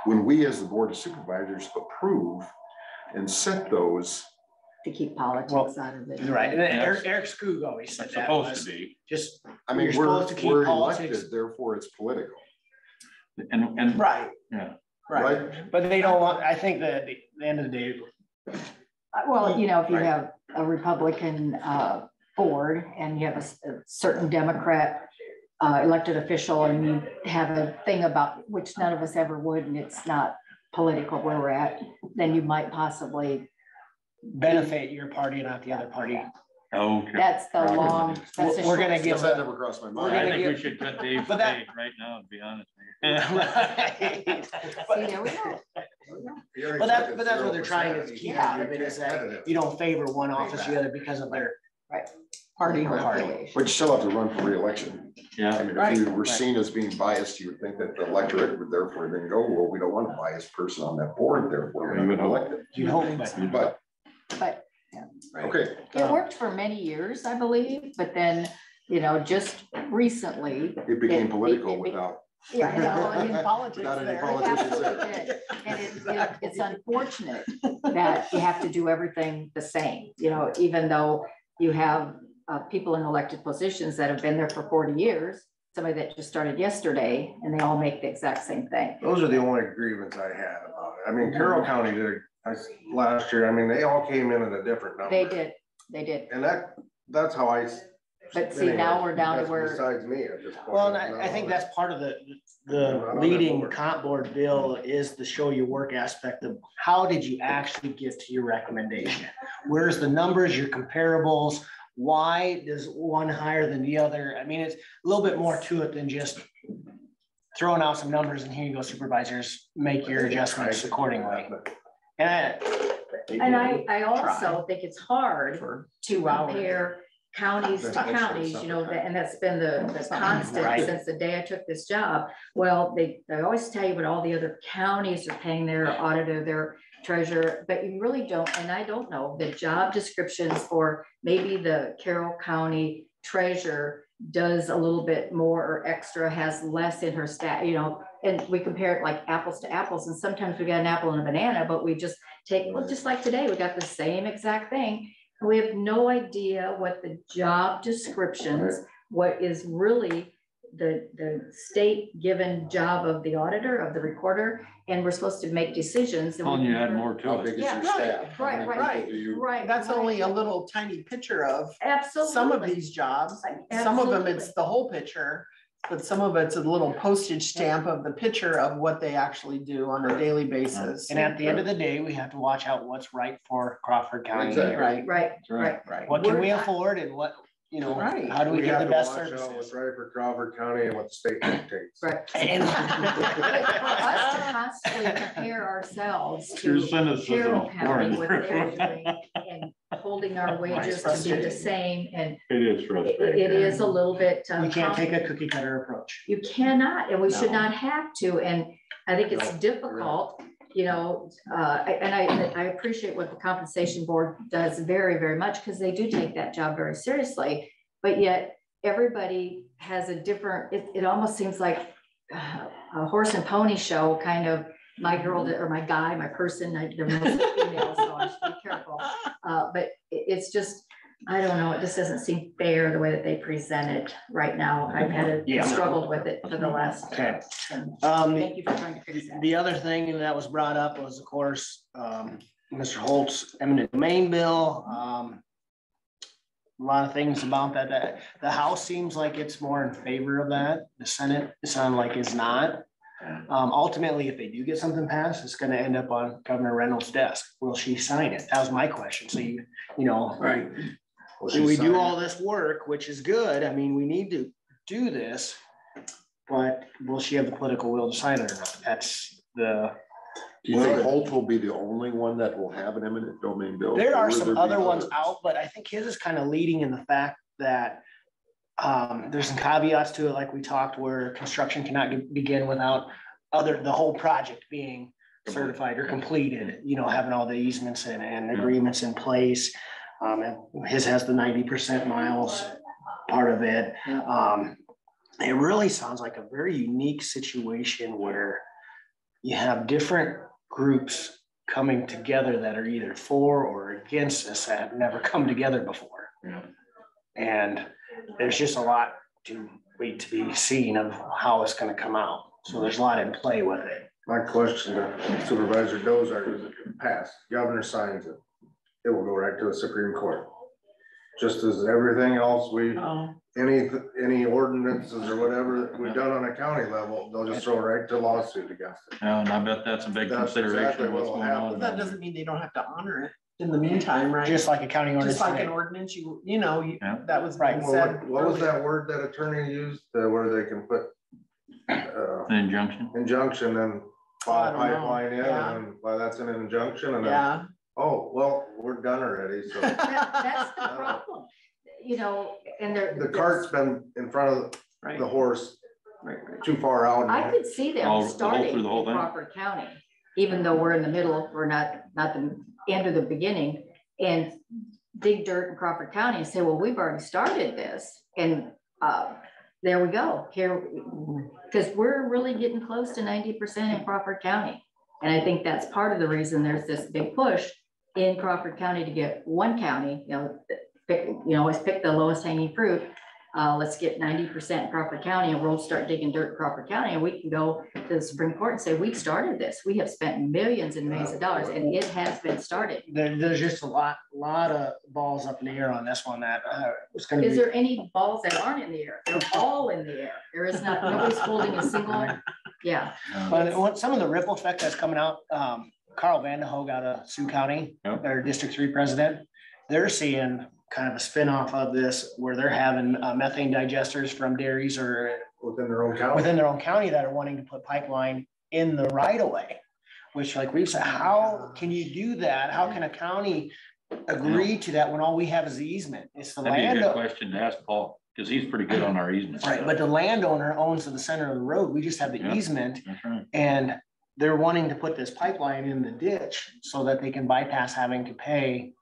When we as the board of supervisors approve and set those, To keep politics out of it. Right, and then Yes. Eric Skoog always said It's that supposed was to be. just, I mean, You're we're, supposed to keep we're politics- elected, therefore it's political, And, Right, yeah, right. right? but they don't want, I think that at the end of the day, Well, if you Right. have a Republican board and you have a certain Democrat elected official and you have a thing about, which none of us ever would, and it's not political where we're at, then you might possibly, benefit your party, not the other party. okay. that's the long. that's the We're gonna short- give Guess that never crossed my we're mind. I gonna think we give- should cut Dave but that- today, right now, to be honest. See, there we go. But that's what they're trying to keep out of it, is that you don't favor one office or the other because of their Party. Affiliation. But you still have to run for reelection. I Yeah, mean, Right. if you were seen as being biased, you would think that the electorate would therefore then go, well, we don't want a biased person on that board, therefore we're not elected. You hope, but But, But okay, it worked for many years, I believe, but then, just recently. it became it- political it- without, Yeah, I know, I mean, Politics without any there. politicians there. Absolutely did. And it's unfortunate that you have to do everything the same, even though you have people in elected positions that have been there for 40 years, somebody that just started yesterday, and they all make the exact same thing. Those are the only grievance I had about it. I mean, Carroll County did, last year, I mean, they all came in at a different number. They did. And that's how But see, now we're down to that's where, Besides me at this point. well, and I think that's part of the leading comp board bill is the show your work aspect of how did you actually get to your recommendation? Where's the numbers, your comparables? Why does one higher than the other? I mean, it's a little bit more to it than just throwing out some numbers and here you go, supervisors, make your adjustments accordingly. And I also think it's hard For to 2 hours. compare counties to counties, and that's been the constant Right. since the day I took this job. Well, they always tell you what all the other counties are paying their auditor, their treasurer, but you really don't, and I don't know, the job descriptions for maybe the Carroll County treasurer does a little bit more or extra, has less in her staff, and we compare it like apples to apples, and sometimes we got an apple and a banana, but we just take, well, just like today, we got the same exact thing. We have no idea what the job descriptions, what is really the state given job of the auditor, of the recorder, and we're supposed to make decisions. and well, we you add never- more to how it. big is Yeah, your right, staff? How right, many right, people do you- Right. That's right. only a little tiny picture of Absolutely. some of these jobs. Some of them, Absolutely. it's the whole picture. But some of it's a little postage stamp of the picture of what they actually do on a daily basis. And at the end of the day, we have to watch out what's right for Crawford County. Exactly. Right, Right. What can we afford and what, you know, Right. how do we get the have to best watch out services? what's right for Crawford County and what the state dictates. Right. And- But for us to constantly compare ourselves Your to cynicism Carroll is County, boring. what they're doing, and holding our wages to be the same, and It is it frustrating. is a little bit. We can't take a cookie cutter approach. You cannot, and we should No. not have to, and I think it's No. difficult, you know, and I appreciate what the compensation board does very, very much, because they do take that job very seriously, but yet everybody has a different, it almost seems like a horse and pony show, kind of, my girl or my guy, my person, they're mostly female, so I should be careful, but it's just, I don't know, it just doesn't seem fair the way that they present it right now. I've had struggled with it for the last. Okay. Thank you for trying to fix that. The other thing that was brought up was, of course, Mr. Holt's eminent domain bill. A lot of things about that. The House seems like it's more in favor of that. The Senate, it sounds like is not. Ultimately, if they do get something passed, it's gonna end up on Governor Reynolds' desk. Will she sign it? That was my question. So you know. right. We do all this work, which is good. I mean, we need to do this, but will she have the political will to sign it or not? That's the. Do you think Holt will be the only one that will have an eminent domain bill? There or are will some there be other ones others? out, but I think his is kind of leading in the fact that there's some caveats to it, like we talked, where construction cannot begin without the whole project being certified or completed, you know, having all the easements and agreements in place. And his has the 90% miles part of it. It really sounds like a very unique situation where you have different groups coming together that are either for or against this that have never come together before. Yeah. And there's just a lot to wait to be seen of how it's going to come out. So there's a lot in play with it. My question to Supervisor Dozart is, if it passed, governor signs it, it will go right to the Supreme Court. Just as everything else any ordinances or whatever that we've done on a county level, they'll just throw right to lawsuit against it. Yeah, and I bet that's a big That's consideration exactly of what's what'll going happen. on. That doesn't mean they don't have to honor it in the meantime, right? Just like a county ordinance. Just like an today. ordinance, you know, Yeah. that was Right. being said. What was earlier. that word that attorney used, where they can put The injunction. injunction and file I don't know. pipeline in, Yeah. and well, that's an injunction, and then, Yeah. oh, well, we're done already, so. That's the problem, you know, and The cart's been in front of Right. the horse Right. too far out. I could see them All- starting through the whole in thing? Crawford County, even though we're in the middle, we're not the end of the beginning, and dig dirt in Crawford County and say, well, we've already started this, and there we go, here, because we're really getting close to 90% in Crawford County. And I think that's part of the reason there's this big push in Crawford County to get one county, always pick the lowest hanging fruit. Let's get 90% in Crawford County, and we'll start digging dirt in Crawford County, and we can go to the Supreme Court and say, we've started this. We have spent millions and millions of dollars, and it has been started. There's just a lot of balls up in the air on this one that was going to Is be. there any balls that aren't in the air? They're all in the air. There is not, nobody's holding a single, yeah. But some of the ripple effect that's coming out, Carl Vanderhoog out of Sioux County, Yep. their District 3 president, they're seeing kind of a spinoff of this where they're having methane digesters from dairies or Within their own county. within their own county that are wanting to put pipeline in the right of way. Which, like we've said, how can you do that? How can a county agree to that when all we have is the easement? It's the That'd be a good land. question to ask Paul, because he's pretty good on our easements. Right, but the landowner owns the center of the road. We just have the Yeah. easement. That's right. And they're wanting to put this pipeline in the ditch so that they can bypass having to pay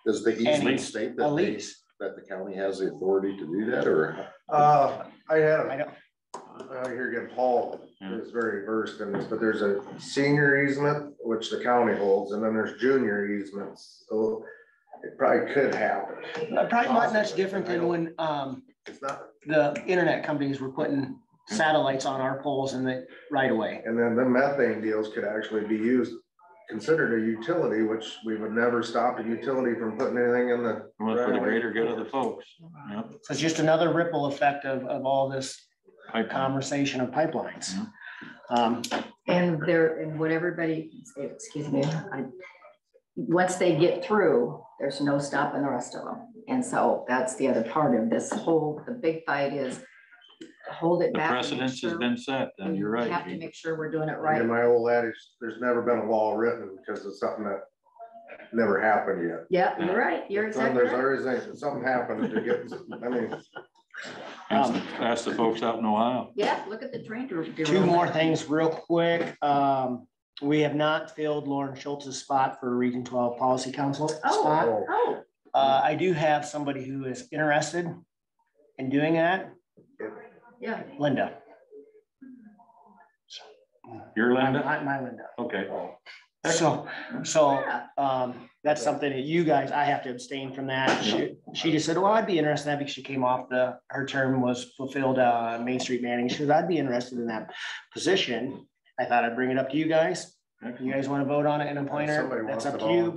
Does the Any- easement state a that lease. that the county has the authority to do that, or? I had, I don't, here again, Paul is very versed in this, but there's a senior easement, which the county holds, and then there's junior easements, so it probably could happen. probably not much different than when It's not, the internet companies were putting satellites on our poles in the right of way. and then the methane deals could actually be used, considered a utility, which we would never stop a utility from putting anything in the. Well, for the greater good of the folks. Yep. So it's just another ripple effect of all this conversation of pipelines. And what everybody, excuse me, once they get through, there's no stopping the rest of them. And so that's the other part of this the big fight is hold it The back. precedence has been set, and you're right. We have to Gene. make sure we're doing it right. In my old adage, there's never been a law written because it's something that never happened yet. Yeah, you're right. You're exactly There's right. always something happened to get, I mean. Ask the folks out in Ohio. Yeah, look at the train. Two more things real quick. We have not filled Lauren Schultz's spot for Region 12 Policy Council spot. Oh, I do have somebody who is interested in doing that. yeah. Linda. You're Linda? My Linda. Okay. So that's something that you guys, I have to abstain from that. She just said, well, I'd be interested in that because she came off her term was fulfilled, Main Street Manning. She said, I'd be interested in that position. I thought I'd bring it up to you guys. If you guys want to vote on it and appoint her, that's up to you.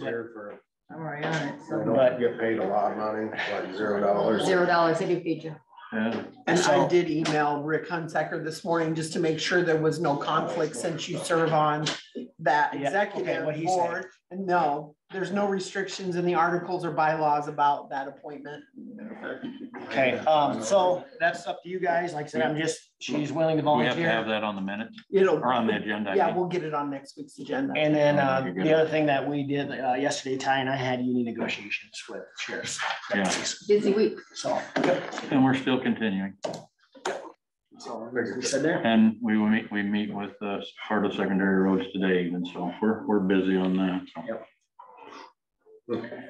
I'm already on it. They So don't get paid a lot of money, like $0. $0, they do feed you. Yeah. And So- I did email Rick Hunsaker this morning just to make sure there was no conflict since you serve on that Yeah, okay, executive what'd he say? board. And no, there's no restrictions in the articles or bylaws about that appointment. Okay, so that's up to you guys. Like I said, she's willing to We have to have volunteer. that on the minute It'll, or on the agenda. I yeah, mean. we'll get it on next week's agenda. And then Very good. the other thing that we did yesterday, Ty and I had union negotiations with sheriffs. Yeah. Busy week. So, And we're still continuing. we said there. And we meet with part of secondary roads today, and so we're busy on that. So. Yep.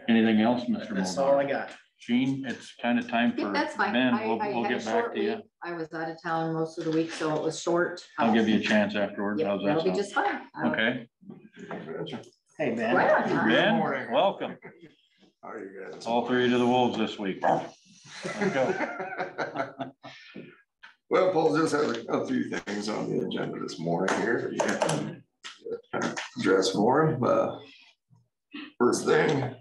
Anything else, Mr. That's all I Mulbauer? got. Gene, it's kind of time for That's fine. Ben. I We'll had a get back short to you. week. I was out of town most of the week, so it was short. I'll give you a chance afterwards. Yeah, How's that that'll be sound? just fine. Okay. Hey, Ben. Right on time. Ben, welcome. How are you guys? All three to the wolves this week. Let's go. Well, Paul just has a few things on the agenda this morning here. Address for him. First thing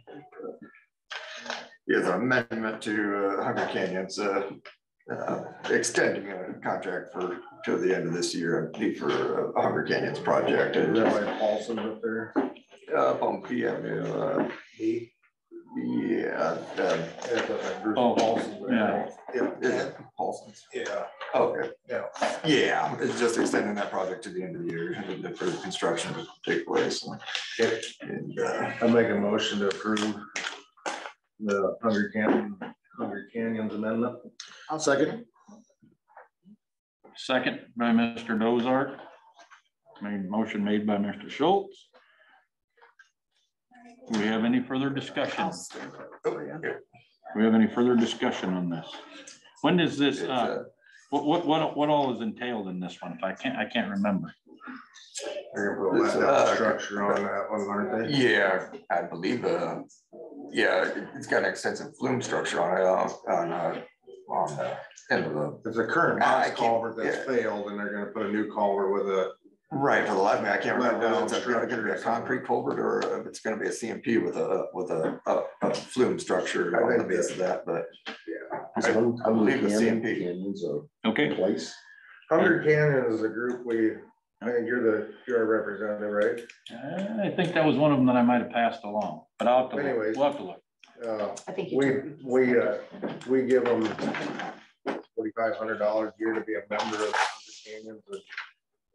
is an amendment to Hunger Canyon's extending a contract to the end of this year, I think, for Hunger Canyon's project. Is that like Paulson up there? Up on P Avenue. Yeah. Oh, Paulson. yeah. Is it Paulson's? Yeah. Okay. Yeah. Yeah, it's just extending that project to the end of the year for the construction to take place. And, I make a motion to approve the Hunger Canyons amendment. I'll second. Second by Mr. Dozart. Motion made by Mr. Schultz. Do we have any further discussion? Do we have any further discussion on this? When does this, what all is entailed in this one? I can't remember. They're gonna put a letdown structure on that one, aren't they? Yeah, I believe, yeah, it's got an extensive flume structure on it, on the end of the. It's a current I box can't- culvert that's yeah. failed and they're gonna put a new culvert with a. Right, for the life of me, I can't remember Letdown if it's gonna be a concrete culvert or if it's gonna be a CMP with a flume structure on the base of that, but. Yeah. I believe the CMP. Okay, Place. Hunger Canyon is a group I think you're a representative, right? I think that was one of them that I might have passed along, but I'll have to look. Anyways. We'll have to look. I think you do. We give them $4,500 a year to be a member of Hunger Canyons.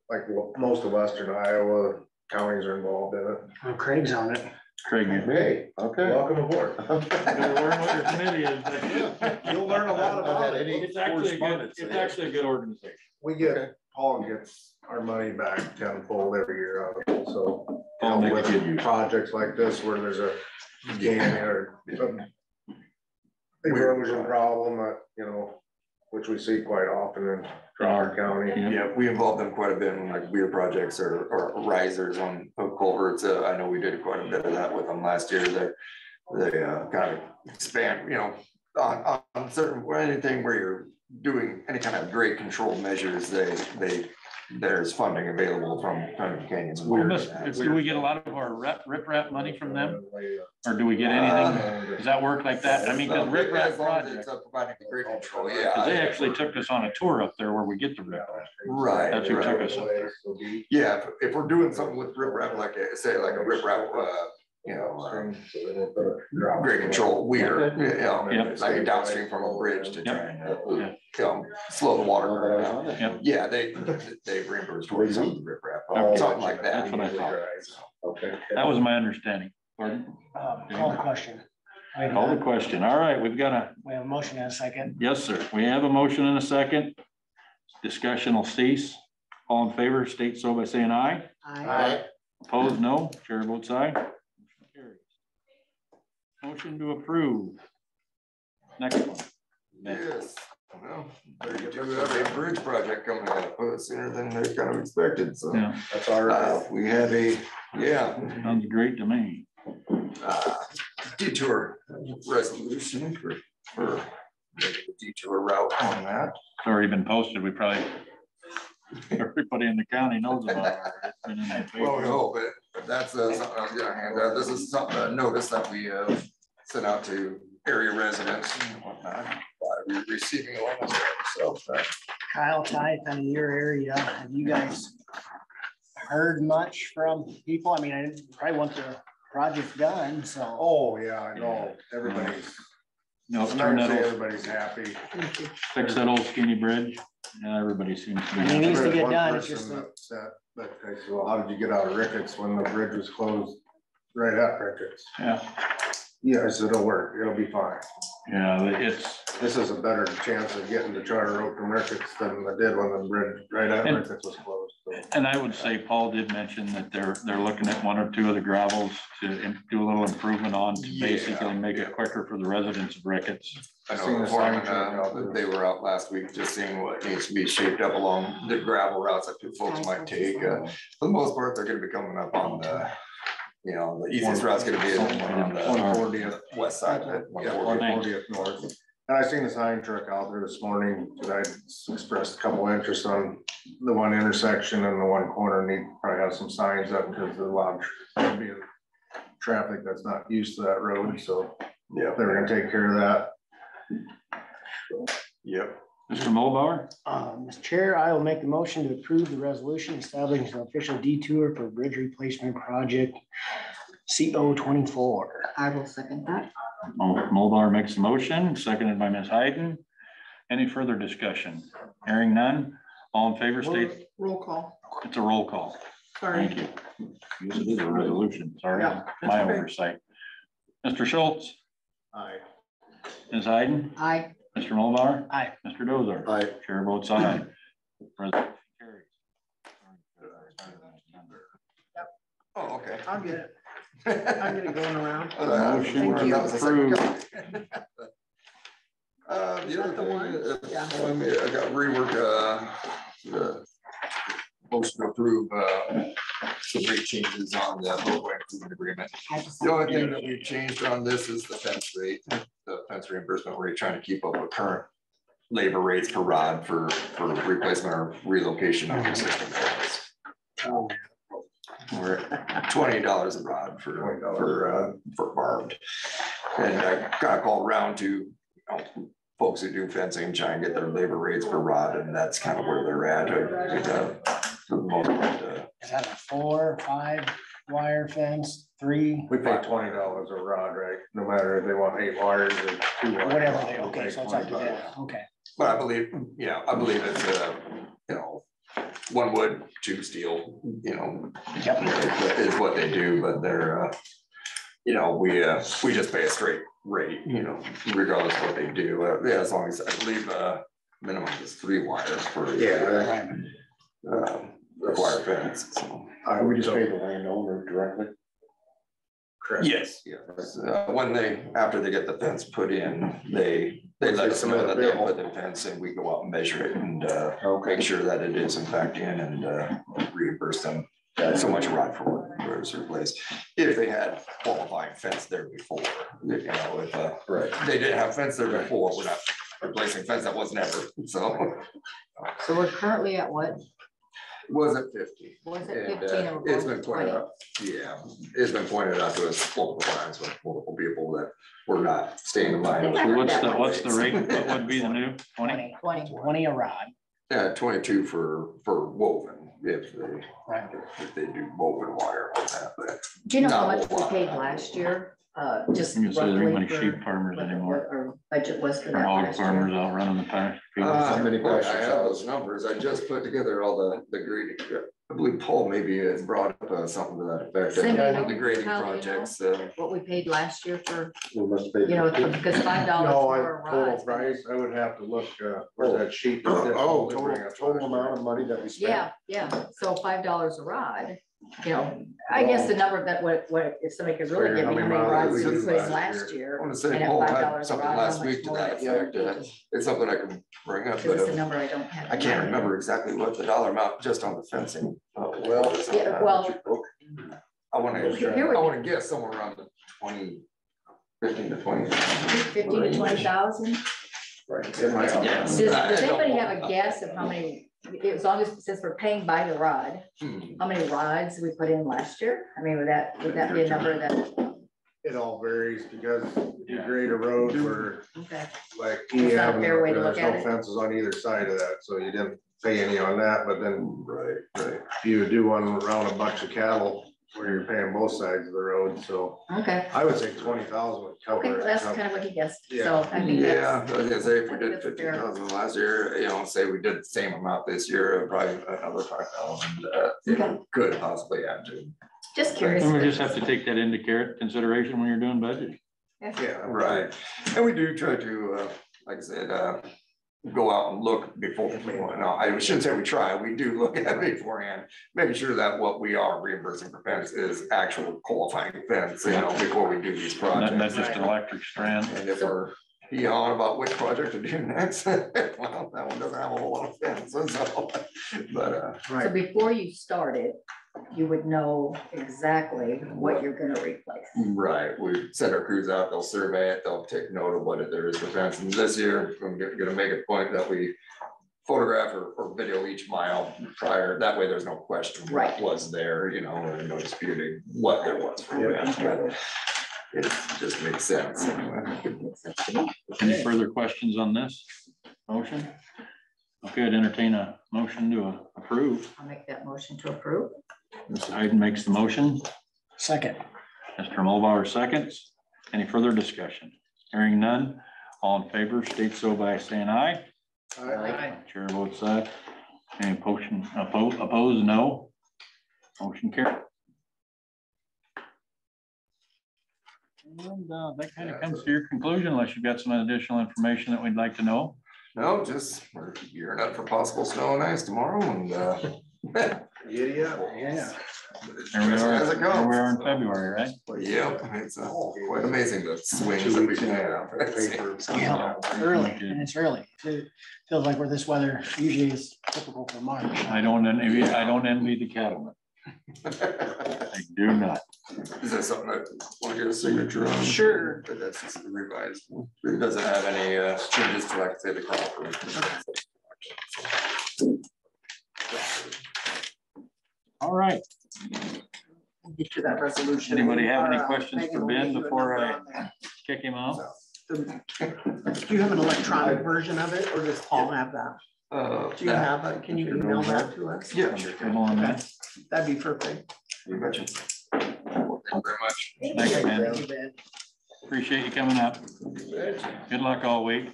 Like most of Western Iowa counties are involved in it. Well, Craig's on it. Craig, Hey, okay, welcome aboard. better learn what your committee is. but- You'll learn a lot about it. It's actually a good organization. Paul gets our money back tenfold every year out of it, so. Paul makes with good use. projects like this where there's a canyon or some erosion problem that, which we see quite often in Crawford County. Yeah, we involved them quite a bit in like weir projects or risers on culverts. I know we did quite a bit of that with them last year. They kind of expand, on certain, anything where you're doing any kind of grade control measures, they there's funding available from Canyons. Do we get a lot of our rip-rap money from them? Or do we get anything? Does that work like that? I mean, cause rip-rap project, cause they actually took us on a tour up there where we get the rip. Right. That's who took us up there. Yeah, if we're doing something with riprap, like say like a riprap, grade control weeder, Yep. like downstream from a bridge to try and slow the water down. Yep. Yeah, they reimbursed for some of the riprap, something like that. That's what I thought. That was my understanding. Pardon? Call the question. Call the question. All right, We have a motion and a second. yes, sir. We have a motion and a second. Discussion will cease. All in favor, state so by saying aye. Aye. Opposed, no. Chair votes aye. Motion to approve. Next one. Yes. Well, there you do have a bridge project coming up sooner than they kind of expected, so. Yeah, That's our, We had a, sounds great to me. detour resolution for the detour route on that. It's already been posted. We probably, everybody in the county knows about it. It's been in the paper. Well, no, but that's something I was gonna hand out. This is something I noticed that we sent out to area residents and whatnot. By receiving one, so. Kyle, Ty, kind of your area, have you guys heard much from people? I mean, I probably want the project done, so. oh, yeah, I know, everybody's, No, I'm turn not that saying old, everybody's happy. fix that old skinny bridge. Yeah, everybody seems to be. I mean, happy. needs to get One done, it's person just upset, but I said, well, how did you get out of Ricketts when the bridge was closed right at Ricketts? Yeah, Yeah, I said, it'll work, it'll be fine. yeah, it's, This is a better chance of getting to Charter Oak from Ricketts than I did when the bridge right at And- Ricketts was closed. So. and I would say Paul did mention that they're looking at one or two of the gravels to do a little improvement on to basically make it quicker for the residents of Ricketts. I Seen know the the foreman, sign truck out there. they were out last week just seeing what needs to be shaped up along the gravel routes that folks might take. For the most part, they're gonna be coming up on the, the easiest route's gonna be on the 140th. west side of it. Yeah, 140th north. And I seen the sign truck out there this morning, that I expressed a couple interest on the one intersection and the one corner need probably have some signs up because there's a lot of being traffic that's not used to that road, so Yeah. they were gonna take care of that. Yep. Mr. Mulbauer? Mr. Chair, I will make the motion to approve the resolution establishing an official detour for bridge replacement project CO 24. I will second that. Mulbauer makes the motion, seconded by Ms. Hayden. Any further discussion? Hearing none. All in favor, state, Roll call, it's a roll call. sorry. Thank you. Yes, it is a resolution. Sorry, Yeah, my that's okay. oversight. Mr. Schultz, Aye. Ms. Hayden, I, Mr. Mulbauer, Aye. Mr. Dozar. Aye. Chair votes aye. Resolution carries. Oh, okay. I'll get it. I'll get it going around. Motion Thank you. That was the second approved. couple. The Is other that the one? thing, Yeah. I got rework, the motion to approve, some rate changes on the roadway improvement agreement. I just. The only thing that we've changed on this is the fence rate, the fence reimbursement rate, trying to keep up with current labor rates per rod for replacement or relocation of existing roads. We're at $20 a rod for barbed. And I kind of called around to folks who do fencing, try and get their labor rates per rod, and that's kind of where they're at. For the most part, Is that a 4, 5 wire fence, 3? We pay $20 a rod, right? No matter if they want 8 wires or 2 wires. Whatever they, we'll okay, pay so it's up to them, $20. okay. But I believe it's, 1 wood, 2 steel, Yep. is what they do, but they're, we just pay a straight rate, regardless of what they do. Yeah, as long as I believe, minimum is 3 wires for. Yeah. Required fence, so. We just pay the landowner directly. correct. Yes, after they get the fence put in, they let us know that they put the fence and we go out and measure it and make sure that it is in fact in and reimburse them so much rod for where it's replaced. If they had qualifying fence there before, if they didn't have fence there before, we're not replacing fence that was never, so. So we're currently at what? Was it 50? Was it And, 15 or it's was been it pointed 20? out, yeah, it's been pointed out to us multiple times with multiple people that we're not staying in line. I So heard what's that the, one. what's the rate? What would be the new 20? 20 a rod. 22 for woven, if Right. they do woven wire on that, but. Do you know how not a much whole we lot. paid last year? Just You say there ain't many roughly sheep for farmers what anymore. our budget was for Or that hog last farmers year. out running the pasture. How many questions? I have those numbers. I just put together all the grading. I believe Paul maybe has brought up something to that effect. Send me a note, The grading Kyle, you know? projects. What we paid last year for, We must pay you know, 50. because $5 No, for a total rod. price, I would have to look, where's that sheet? Oh, total amount of money that we spent. Yeah, so $5 a rod, you know, I guess the number that what, if somebody could really give me how many rods we put in last I year. want to And say at Paul $5 had a something rod, last how week much to more that it's gonna effect. be. It's something I can bring up, So it's a but number I don't have. I can't remember exactly what the dollar amount just on the fencing. Well, Yeah, well, I want Here we to guess somewhere around the 15 to 20. 15 to 20,000. Right. Does anybody have a guess of how many, as long as, since we're paying by the rod, how many rods we put in last year? I mean, would that be a number that, It all varies because you grade a road where okay, like It's not a fair way to there's look no at it. fences on either side of that, so you didn't pay any on that, but then Right. if you do one around a bunch of cattle where you're paying both sides of the road, so okay, I would say 20,000 would cover okay, it. well, that's kind of what he guessed, so Yeah. I think Yeah, that's. I was gonna say, if we I think did that's fair. 15,000 last year, you know, say we did the same amount this year, probably another 5,000, Okay. could possibly add to. Just curious. And we just have to take that into consideration when you're doing budget. Yeah, right. And we do try to, like I said, go out and look before, no, I shouldn't say we try, we do look at it beforehand, making sure that what we are reimbursing for fence is actual qualifying fence, you know, before we do these Not projects. just an electric strand. And if we're on about which project to do next, well, that one doesn't have a whole lot of fence, so, but, So before you started, you would know exactly what you're gonna replace. right, we send our crews out, they'll survey it, they'll take note of what there is for fence, and this year, I'm gonna make a point that we photograph or video each mile prior, that way there's no question what Right. was there, you know, or no disputing what there was for fence, but it just makes sense. Any further questions on this motion? Okay, I'd entertain a motion to approve. I'll make that motion to approve. Mr. Hayden makes the motion. Second. Mr. Mulbauer seconds. Any further discussion? Hearing none. All in favor, state so by saying aye. Chair votes aye. Any opposed, no. Motion carried. And that kind of comes to your conclusion, unless you've got some additional information that we'd like to know. No, just we're gearing up for possible snow and ice tomorrow, and Yeah. Here we as are, it here we are in goes. February, right? Yeah, it's quite amazing the swings that we can have. Yeah, early, and it's early. It feels like we're this weather usually is typical for March. I don't envy the cattlemen. I do not. Is that something I want to get a signature on? Sure. But that's just the revised. It doesn't have any changes to, like I say, the Crawford. All right. We'll get to that resolution. Anybody have any Or, questions Megan for will Ben get you a before number I on that. kick him out? Do you have an electronic version of it, or does Paul have that? Do you have it? Can you email that to us? Yeah, sure. Come on, man. That'd be perfect. You betcha. Thank you very much. Thanks, Ben. Thank you, Ben. Appreciate you coming up. Good luck all week.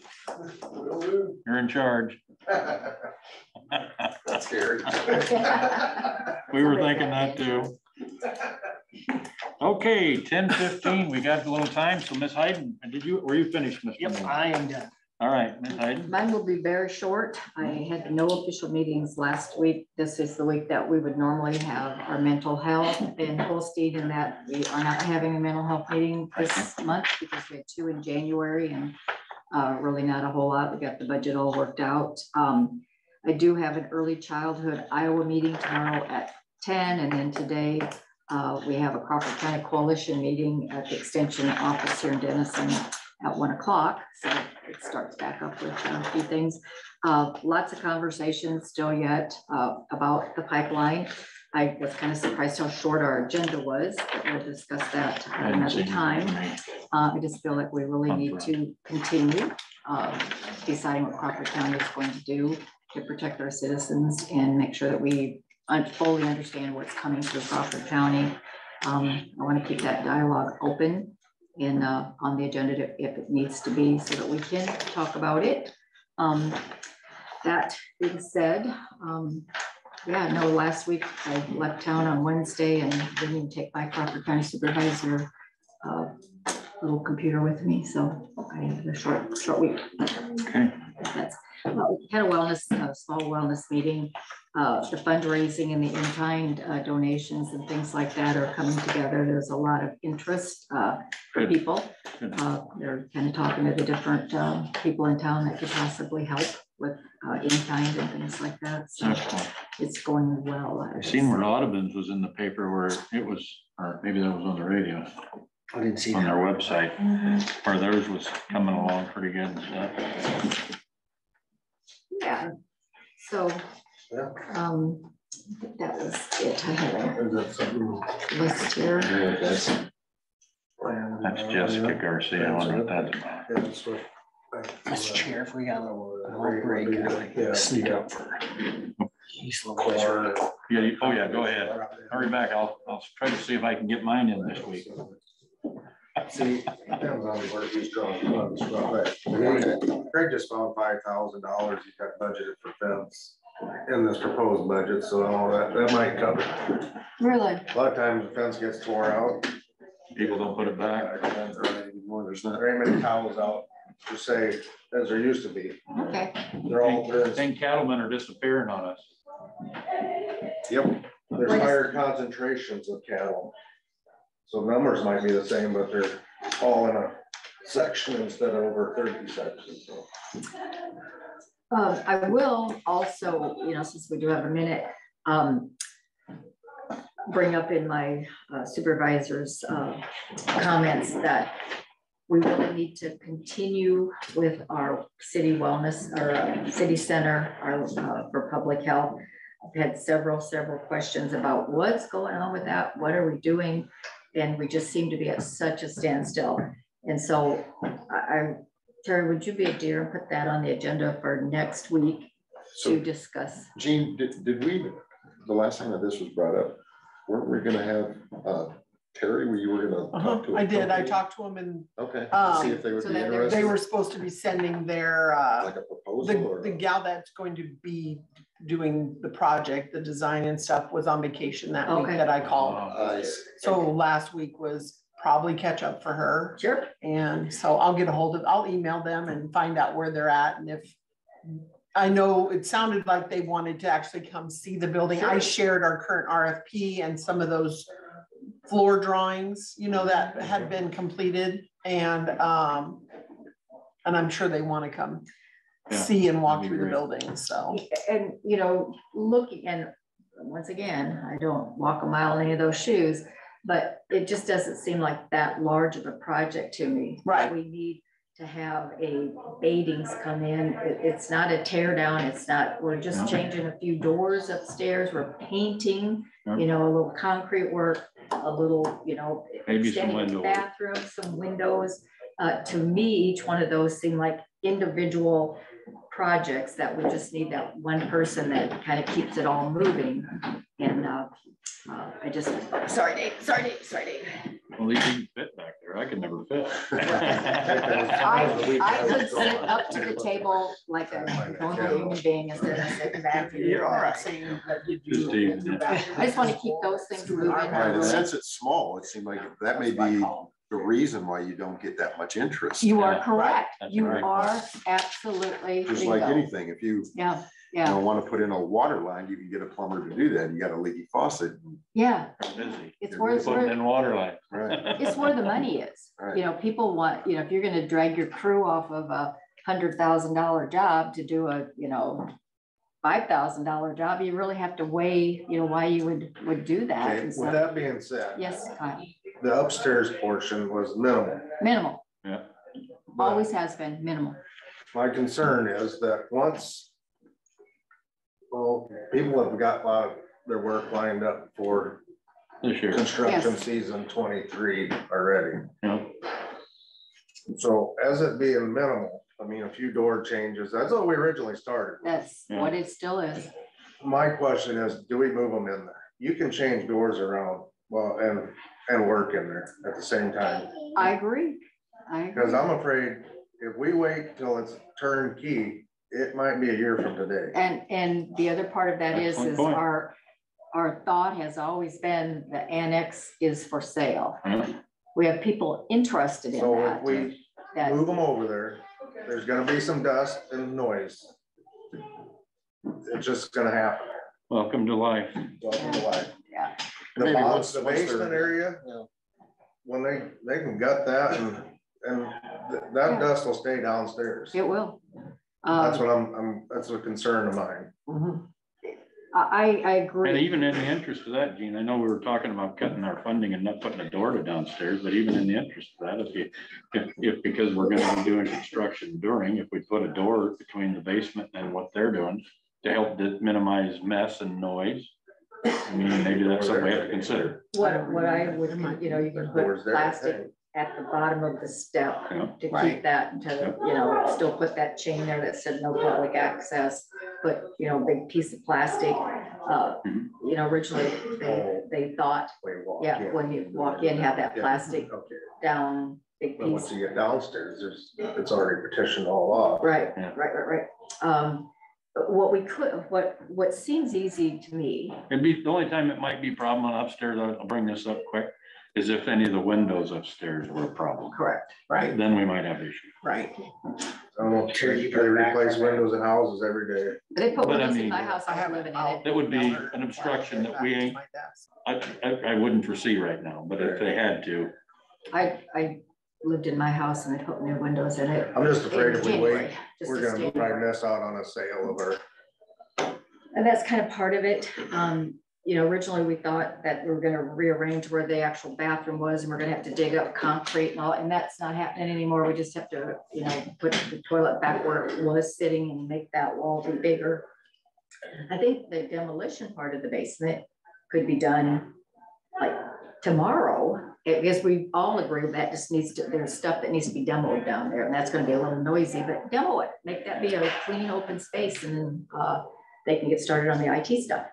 You're in charge. That's scary. We were thinking that too. Okay, 10:15, we got a little time, so Ms. Hayden, were you finished, Ms. Yep, I am done. All right, Ms. Hayden. Mine will be very short. I had no official meetings last week. This is the week that we would normally have our mental health in Holstein, and that we are not having a mental health meeting this month because we had 2 in January and really not a whole lot. We got the budget all worked out. I do have an early childhood Iowa meeting tomorrow at 10, and then today we have a Crawford County Coalition meeting at the Extension office here in Denison at 1 o'clock. So it starts back up with a few things. Lots of conversations still yet about the pipeline. I was kind of surprised how short our agenda was, but we'll discuss that at another time. I just feel like we really need to continue deciding what Crawford County is going to do to protect our citizens and make sure that we fully understand what's coming through Crawford County. I want to keep that dialogue open and on the agenda if it needs to be, so that we can talk about it. That being said, yeah, no, last week I left town on Wednesday and didn't even take my Crawford County Supervisor little computer with me, so I had a short week. Okay. That's had a small wellness meeting. The fundraising and the in-kind donations and things like that are coming together. There's a lot of interest for people. They're kind of talking to the different people in town that could possibly help with in-kind and things like that. So it's going well. I seen where Audubon's was in the paper where it was, or maybe that was on the radio. I didn't see on that. their website, where theirs was coming along pretty good and stuff. Yeah. So that was it. I had a list here. That's Jessica Garcia. I wonder what that's about. Mr. Chair, if we got a little break, I'd like sneak up for he's a little closer. Yeah, oh yeah, go ahead. Hurry back. I'll try to see if I can get mine in this week. See, depends on where he's drawing funds from, but Craig just found $5,000 he's got budgeted for fence in this proposed budget, so that might cover it. Really? A lot of times the fence gets tore out. People don't put it back. Anymore. There's not very many cows out per se as there used to be. Okay. They're all And cattlemen are disappearing on us. Yep. There's higher concentrations of cattle. So numbers might be the same, but they're all in a section instead of over 30 sections. So. I will also, since we do have a minute, bring up in my supervisor's comments that we really need to continue with our city wellness, our city center, for public health. I've had several questions about what's going on with that. What are we doing? And we just seem to be at such a standstill. And so Terry, would you be a dear and put that on the agenda for next week to discuss? Gene, did we, the last time that this was brought up, weren't we gonna have Terry, where you were gonna talk to? I did. I talked to him and okay, see if they would be interested. They were supposed to be sending their like a proposal. The gal that's going to be doing the project, the design and stuff, was on vacation that week that I called. So last week was probably catch up for her. Sure. And so I'll email them and find out where they're at. And if I know it sounded like they wanted to actually come see the building. Sure. I shared our current RFP and some of those floor drawings, that had been completed, and I'm sure they want to come see and walk through the building. So, and looking, and once again, I don't walk a mile in any of those shoes, but it just doesn't seem like that large of a project to me. Right. We need to have a Badings come in. It's not a tear down. It's not, we're just changing a few doors upstairs. We're painting, a little concrete work, a little, maybe some windows, bathrooms, some windows. To me, each one of those seem like individual projects that we just need that one person that kind of keeps it all moving. And I just, sorry, Dave. Well, you can fit back there. I could never fit. I could sit up to the table like a normal human being instead of sitting back. You're all right. I just want to keep those things moving. Right, and since it's small, it seemed like that may be the reason why you don't get that much interest. You are correct. That's you right. are absolutely. Just like anything, if you don't want to put in a water line, you can get a plumber to do that. You got a leaky faucet. Yeah. Busy. It's You're putting in water line. Right. It's where the money is. Right. People want, if you're going to drag your crew off of a $100,000 job to do a, $5,000 job, you really have to weigh, why you would do that. Okay, with that being said, yes, Kyle. the upstairs portion was minimal. Minimal. Yeah. always has been minimal. My concern is that once, well, people have got a lot of their work lined up for This year. construction Yes. season 23 already. Yeah. So as it being minimal, I mean, a few door changes, that's what we originally started. That's what it still is. My question is, do we move them in there? You can change doors around, well, and work in there at the same time. I agree. Because I'm afraid if we wait till it's turnkey, it might be a year from today. And the other part of that is Excellent point. our thought has always been the annex is for sale. Yeah. We have people interested in So if that. we that- move them over there, there's gonna be some dust and noise. It's just gonna happen. Welcome to life. Welcome to life. Yeah. The Maybe once the they're- basement area, when they can gut that and that dust will stay downstairs. It will. That's what that's a concern of mine. Mhm. I And agree. even in the interest of that, Gene, I know we were talking about cutting our funding and not putting a door to downstairs, but even in the interest of that, if because we're gonna be doing construction during, if we put a door between the basement and what they're doing to help minimize mess and noise, I mean, maybe that's something we have to consider. What I would, you can Doors put there, plastic okay. at the bottom of the step Yeah. to keep Right. that, to, still put that chain there that said no public access. But, big piece of plastic, originally they thought, When you walk yeah, in. when you walk in, have that Yeah. plastic Okay. down, big But once piece. you get downstairs, it's already partitioned all off. Right, Yeah. right. What we could, what seems easy to me, It'd be, the only time it might be a problem on upstairs, I'll bring this up quick, is if any of the windows upstairs were a problem. correct, Right, Then we might have issues. right. I don't know, Sure, you they go back replace from that. windows in houses every day. they put But I windows in mean, my house, I have living in it. That would be an obstruction that we ain't, I wouldn't foresee right now, but if they had to, I lived in my house and I put new windows in it. I'm just afraid if we January, wait, just we're this gonna January. probably miss out on a sale of our. And that's kind of part of it. Originally we thought that we were gonna rearrange where the actual bathroom was and we're gonna have to dig up concrete and all, and that's not happening anymore. We just have to, put the toilet back where it was sitting and make that wall be bigger. I think the demolition part of the basement could be done like tomorrow. I guess we all agree that just there's stuff that needs to be demoed down there and that's gonna be a little noisy, but demo it, make that be a clean, open space and then they can get started on the IT stuff.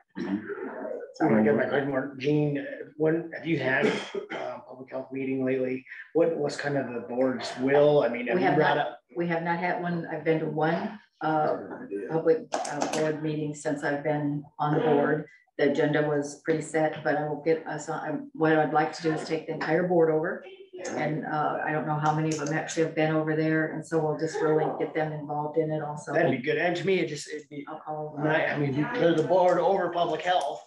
I'm gonna give my good mark, Gene, when, have you had a public health meeting lately? What's kind of the board's will? I mean, have We you have brought not, up? we have not had one. I've been to one public board meeting since I've been on the board. The agenda was pretty set, but I will get us on. What I'd like to do is take the entire board over. And I don't know how many of them actually have been over there. And so we'll just really get them involved in it also. That'd be good. And to me, it'd be, I'll call. I mean, they're the board over public health.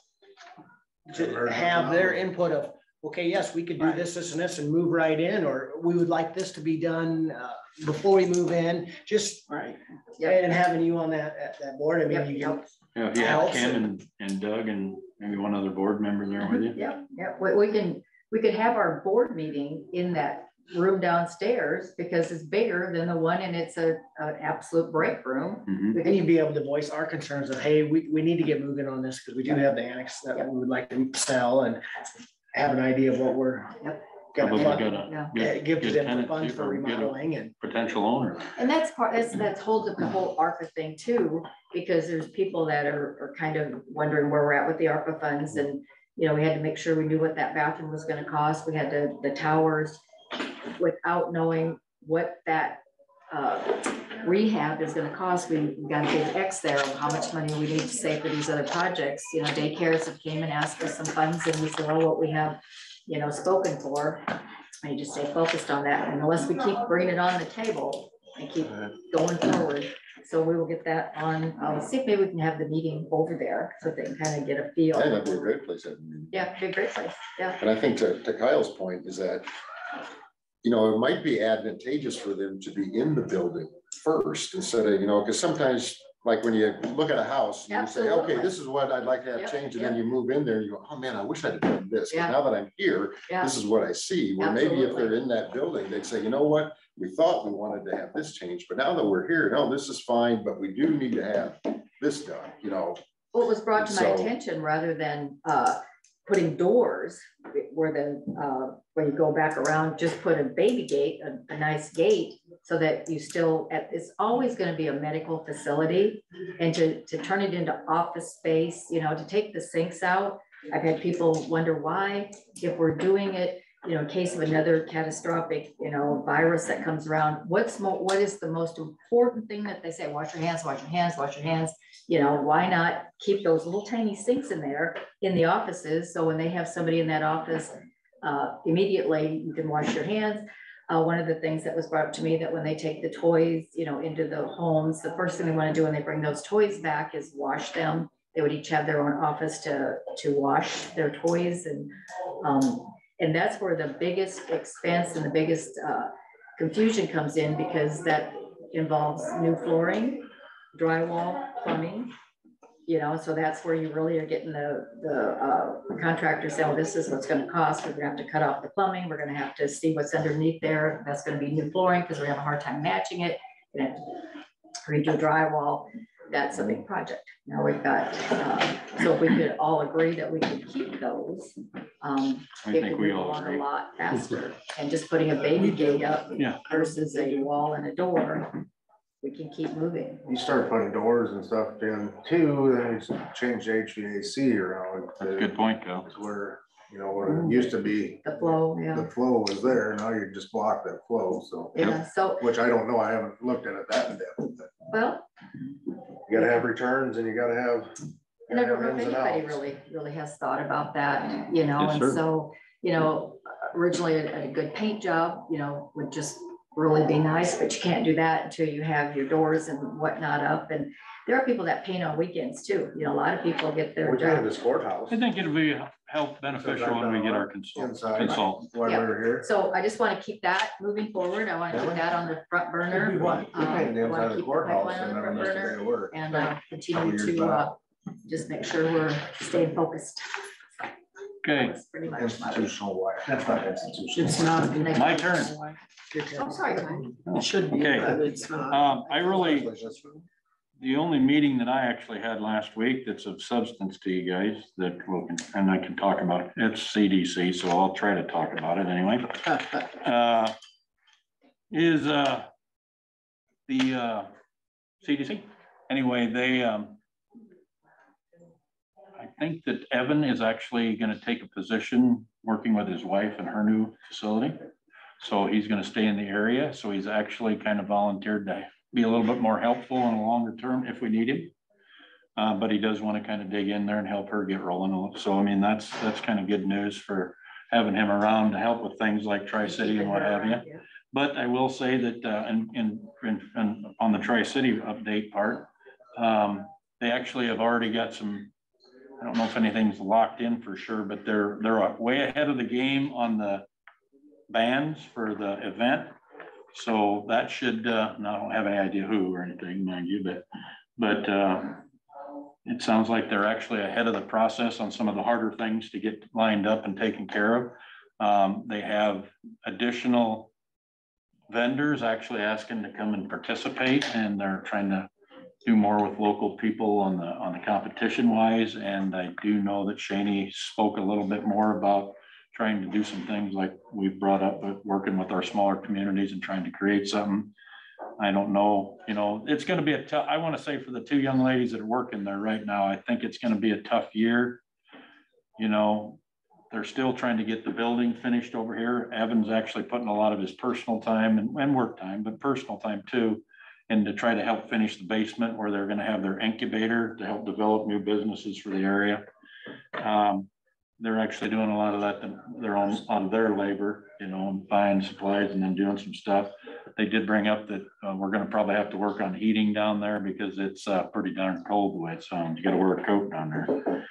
To have their input of, okay, yes, we could do this, this and this and move right in, or we would like this to be done before we move in, just. Right. And having you on that board, I mean, you can. you know, if you have Ken and Doug and maybe one other board member there with you. Yeah, we could have our board meeting in that room downstairs because it's bigger than the one and it's an absolute break room. Mhm. We And you'd could- be able to voice our concerns of, hey, we need to get moving on this because we do have the annex that we would like to sell and have an idea of what we're Probably gonna got fund, Yeah. give to good them for tenant funds for or get a remodeling and. potential owner. And that's holds up the whole ARPA thing too, because there's people that are kind of wondering where we're at with the ARPA funds and, we had to make sure we knew what that bathroom was gonna cost. We had the towers without knowing what that rehab is gonna cost. We got a big X there of how much money we need to save for these other projects. Daycares have came and asked for some funds and we said, well, what we have, spoken for. And you just stay focused on that. And unless we keep bringing it on the table and keep going forward. So we will get that on, see if maybe we can have the meeting over there so they can kind of get a feel. Yeah, that'd be a great place. to have a meeting. Yeah, be a great place, yeah. And I think to Kyle's point is that, it might be advantageous for them to be in the building first instead of, because sometimes like when you look at a house, you say, Absolutely. okay, this is what I'd like to have Yep, changed. And then you move in there and you go, oh man, I wish I'd have done this. 'Cause Yeah. now that I'm here, Yeah. this is what I see. Where maybe if Absolutely. they're in that building, they'd say, you know what? we thought we wanted to have this change, but now that we're here, no, this is fine, but we do need to have this done, you know. What was brought to my So- attention, rather than putting doors where when you go back around, just put a baby gate, a nice gate, so that you still, it's always going to be a medical facility, and to turn it into office space, you know, to take the sinks out. I've had people wonder why, if we're doing it, you know, in case of another catastrophic, you know, virus that comes around, what is the most important thing that they say? Wash your hands, wash your hands, wash your hands. You know, why not keep those little tiny sinks in there in the offices? So when they have somebody in that office, immediately you can wash your hands. One of the things that was brought up to me, that when they take the toys, you know, into the homes, the first thing they want to do when they bring those toys back is wash them. They would each have their own office to wash their toys, and that's where the biggest expense and the biggest confusion comes in, because that involves new flooring, drywall, plumbing, you know, so that's where you really are getting the contractor say, oh, this is what's going to cost. We're going to have to cut off the plumbing. We're going to have to see what's underneath there. That's going to be new flooring because we have a hard time matching it. We're going to have to redo drywall. That's a big project. Now we've got, so if we could all agree that we could keep those, I it think could we move all along agree. a lot faster. And just putting a baby gate up Yeah. versus a wall and a door, we can keep moving. You start putting doors and stuff in too, then you change the HVAC around. Good point, Cal. Where, you know, where it used to be, The flow, the yeah, flow was there, now you just block that flow, so. yeah, so, Which I don't know, I haven't looked at it that in depth, but well, you gotta have returns and you gotta have. and I don't know if ins and anybody outs. really has thought about that, you know, Yes, and sir. so, you know, originally a good paint job, you know, would just really be nice, but you can't do that until you have your doors and whatnot up. And there are people that paint on weekends too. You know, a lot of people get their We painted job. this courthouse I think it'll be health beneficial when we get our inside consultant. while we were here. So I just want to keep that moving forward. I want to keep that on the front burner. We painted the I wanna inside of the keep courthouse pipeline on and the never front missed a burner day of work. and continue Couple years to just make sure we're staying focused. Okay, That's pretty much my. Institutional wide, that's not institutional. It's not. my turn. I'm sorry, Ty. It should be, Okay. but it's not. The only meeting that I actually had last week that's of substance to you guys that and I can talk about, it's CDC, so I'll try to talk about it anyway. Is the CDC. Anyway, they, I think that Evan is actually gonna take a position working with his wife in her new facility. So he's gonna stay in the area, so he's actually kind of volunteered to be a little bit more helpful in a longer term if we need him. But he does want to kind of dig in there and help her get rolling. So, I mean, that's kind of good news for having him around to help with things like Tri-City and what have you. But I will say that on the Tri-City update part, they actually have already got some, I don't know if anything's locked in for sure, but they're way ahead of the game on the bands for the event. So that should, I don't have any idea who or anything, mind you, but it sounds like they're actually ahead of the process on some of the harder things to get lined up and taken care of. They have additional vendors actually asking to come and participate, and they're trying to do more with local people on the competition wise. And I do know that Shaney spoke a little bit more about trying to do some things like we've brought up, but working with our smaller communities and trying to create something. I don't know, you know, it's going to be a tough, I want to say for the two young ladies that are working there right now, I think it's going to be a tough year. You know, they're still trying to get the building finished over here. Evan's actually putting a lot of his personal time and work time, but personal time too, and to try to help finish the basement where they're going to have their incubator to help develop new businesses for the area. They're actually doing a lot of that out of their labor, you know, buying supplies and then doing some stuff. They did bring up that we're going to probably have to work on heating down there because it's pretty darn cold the way it sounds. You got to wear a coat down there.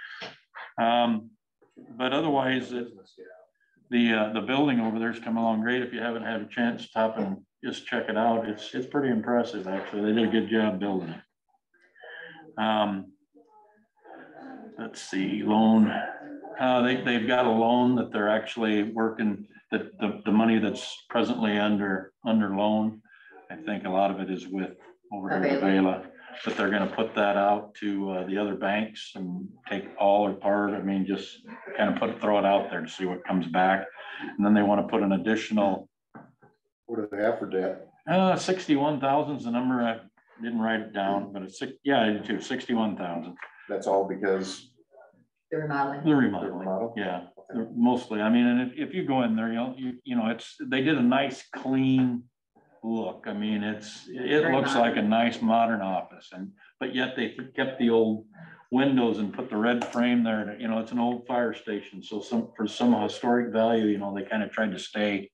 But otherwise, the building over there's come along great. If you haven't had a chance to stop and just check it out, it's pretty impressive actually. They did a good job building it. Let's see, loan They've got a loan that they're actually working, that the money that's presently under loan. I think a lot of it is with over here at Avela, but they're gonna put that out to the other banks and take all or part. I mean, just kind of throw it out there to see what comes back. And then they want to put an additional. What do they have for debt? 61,000 is the number. I didn't write it down, but it's I did too, 61,000. That's all because They're remodeling. The remodeling, yeah, mostly. I mean, and if you go in there, you know, they did a nice clean look. I mean, it looks like a nice modern office, but yet they kept the old windows and put the red frame there. You know, it's an old fire station, so for some historic value, you know, they kind of tried to stay.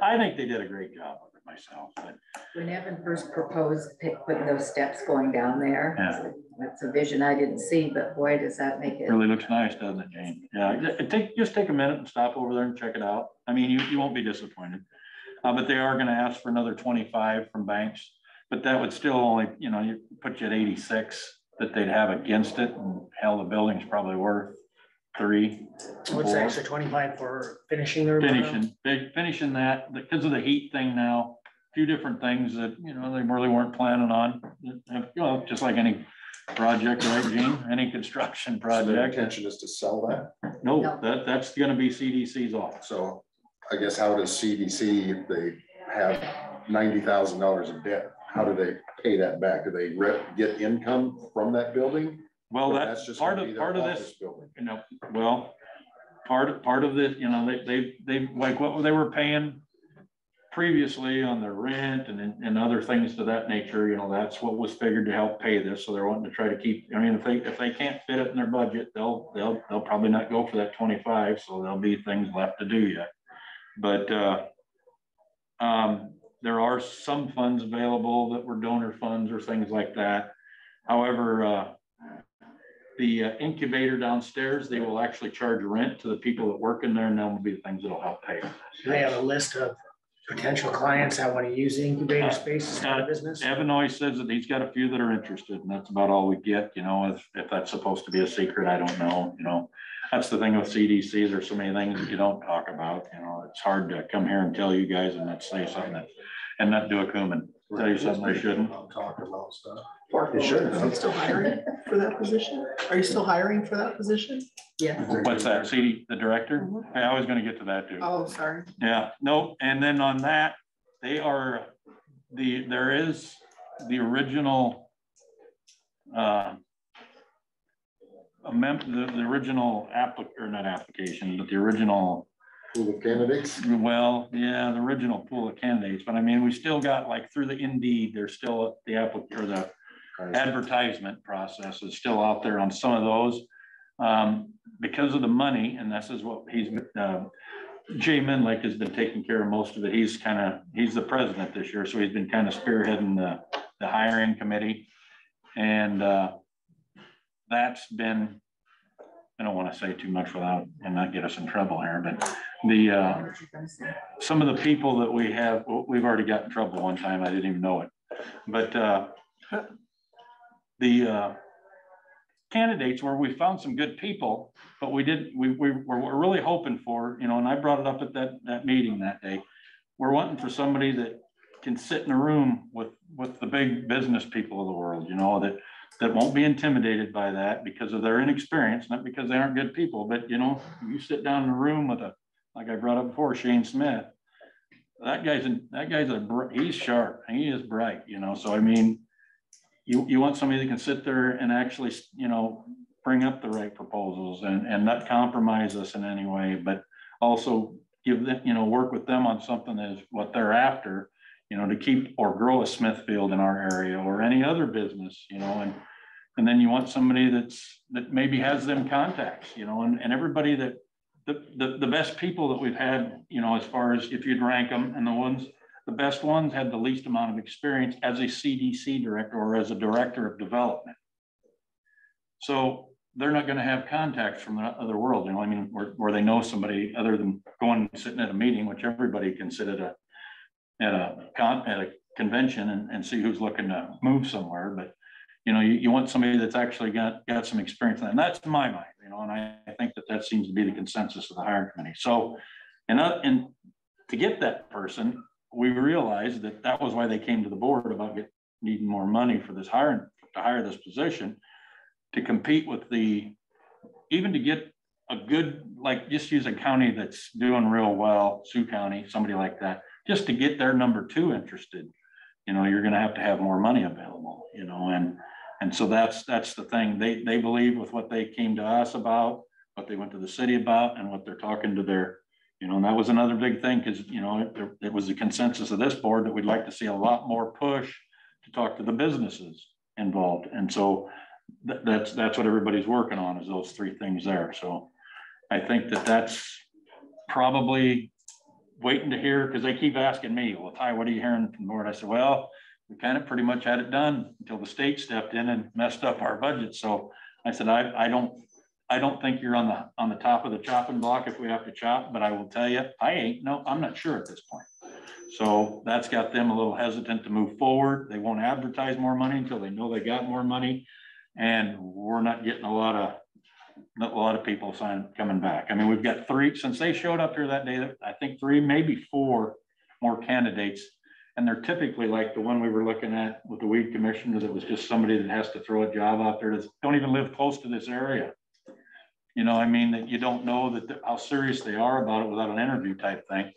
I think they did a great job of it myself. But when Evan first proposed putting those steps going down there, yeah. That's a vision I didn't see, but boy, does that make it. Really looks nice, doesn't it, Jane? Yeah, just take a minute and stop over there and check it out. I mean, you won't be disappointed. But they are going to ask for another 25 from banks, but that would still only, you know, you put you at 86 that they'd have against it, and hell, the building's probably worth 3. What's the extra 25 for finishing their finishing that because of the heat thing now. A few different things that, you know, they really weren't planning on. You know, just like any project, right, Gene? Any construction project. So their intention is to sell that? No, that's going to be CDC's office. So I guess how does CDC, if they have $90,000 in debt, how do they pay that back? Do they get income from that building? Well, that's just part of this building. You know, well, part of this, you know, they like what they were paying previously on their rent and other things to that nature. You know, that's what was figured to help pay this. So they're wanting to try to keep. I mean, if they can't fit it in their budget, they'll probably not go for that 25. So there'll be things left to do yet. But there are some funds available that were donor funds or things like that. However, the incubator downstairs, they will actually charge rent to the people that work in there, and that will be the things that'll help pay. They have a list of potential clients that want to use the incubator space to start a business. Evan always says that he's got a few that are interested, and that's about all we get. You know, if that's supposed to be a secret, I don't know. You know, that's the thing with CDC. There's so many things that you don't talk about. You know, it's hard to come here and tell you guys and not say something and not do a cumin. Tell you something I shouldn't. Talk about stuff. You should. Are you still hiring for that position? Are you still hiring for that position? Yeah. What's that? The director? Hey, I was going to get to that too. Oh, sorry. Yeah, no, and then on that, there is the original the original application, but the original Pool of candidates? Well, yeah, the original pool of candidates, but I mean, we still got like through the Indeed, there's still the advertisement process is still out there on some of those. Because of the money, and this is what Jay Minlick has been taking care of most of it. He's the president this year, so he's been kind of spearheading the hiring committee. And that's been, I don't want to say too much without and not get us in trouble here, but some of the people that we have, we've already got in trouble one time. I didn't even know it, but the candidates where we found some good people, but we're really hoping for, you know, and I brought it up at that meeting that day. We're wanting for somebody that can sit in a room with the big business people of the world, you know, that won't be intimidated by that because of their inexperience, not because they aren't good people, but you know, you sit down in a room with like I brought up before, Shane Smith, he's sharp, he is bright, you know, so I mean, you want somebody that can sit there and actually, you know, bring up the right proposals and not compromise us in any way, but also give them, you know, work with them on something that is what they're after, you know, to keep or grow a Smithfield in our area or any other business, you know, and then you want somebody that maybe has them contacts, you know, and everybody that the best people that we've had, you know, as far as if you'd rank them, and the best ones had the least amount of experience as a CDC director or as a director of development. So they're not going to have contacts from the other world, you know, I mean, where they know somebody other than going and sitting at a meeting, which everybody can sit at a convention and see who's looking to move somewhere. But, you know, you want somebody that's actually got some experience, and that's in my mind, you know, and I think that seems to be the consensus of the hiring committee. So, and to get that person, we realized that was why they came to the board about needing more money for this to hire this position, to compete with even to get a good, like, just use a county that's doing real well, Sioux County, somebody like that, just to get their number 2 interested, you know, you're going to have more money available, you know, and so that's the thing. They believe with what they came to us about, what they went to the city about, and what they're talking to their, you know, and that was another big thing, because, you know, it was the consensus of this board that we'd like to see a lot more push to talk to the businesses involved. And so that's what everybody's working on, is those 3 things there. So I think that's probably waiting to hear, because they keep asking me, well, Ty, what are you hearing from the board? I said, well, we kind of pretty much had it done until the state stepped in and messed up our budget. So I said, I don't think you're on the top of the chopping block if we have to chop, but I will tell you, I'm not sure at this point. So that's got them a little hesitant to move forward. They won't advertise more money until they know they got more money. And we're not getting a lot of people coming back. I mean, we've got 3 since they showed up here that day. I think 3, maybe 4 more candidates, and they're typically like the one we were looking at with the weed commissioner, that was just somebody that has to throw a job out there that don't even live close to this area. You know, I mean, that you don't know how serious they are about it without an interview type thing.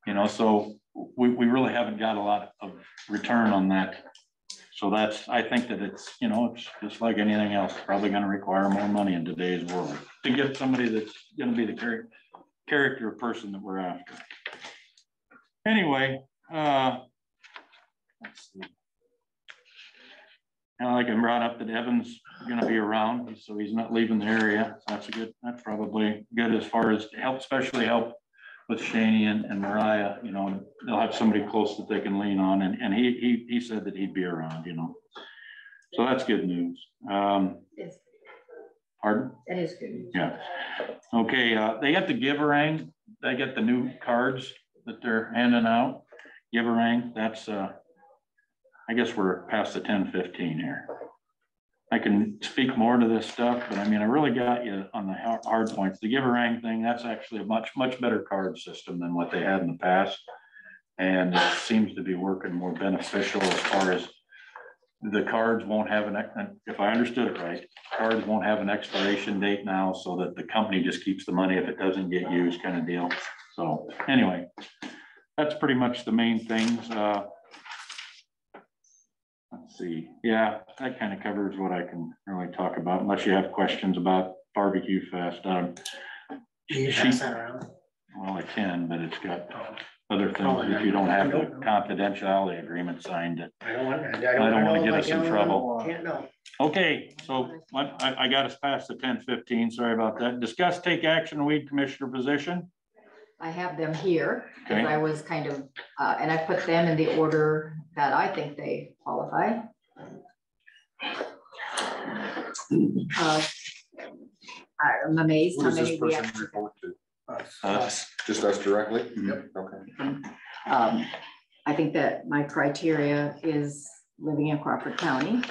You know, so we really haven't got a lot of return on that. So I think that it's, you know, it's just like anything else, probably going to require more money in today's world to get somebody that's going to be the character of person that we're after. Anyway, let's see. And like I brought up, that Evan's going to be around, so he's not leaving the area. So that's probably good as far as especially help with Shani and Mariah. You know, they'll have somebody close that they can lean on, and he said that he'd be around, you know. So that's good news. Pardon? That is good news. Yeah. Okay, they got the Giverang. They got the new cards that they're handing out. Giverang, that's I guess we're past the 10-15 here. I can speak more to this stuff, but I mean, I really got you on the hard points. The Giverang thing, that's actually a much better card system than what they had in the past. And it seems to be working more beneficial as far as the cards won't have if I understood it right, cards won't have an expiration date now, so that the company just keeps the money if it doesn't get used, kind of deal. So anyway, that's pretty much the main things. Let's see. Yeah, that kind of covers what I can really talk about, unless you have questions about Barbecue Fest. Can you pass that around? Well, I can, but it's got other things that you don't have a confidentiality agreement signed. I don't want to get us in trouble. Can't know. Okay, so I got us past the 10-15. Sorry about that. Discuss, take action, weed commissioner position. I have them here, because Okay. I was kind of, and I put them in the order that I think they qualify. I'm amazed Who how does this many we person actually. report to? Us. Just us directly? Mhm. Yep, okay. I think that my criteria is living in Crawford County.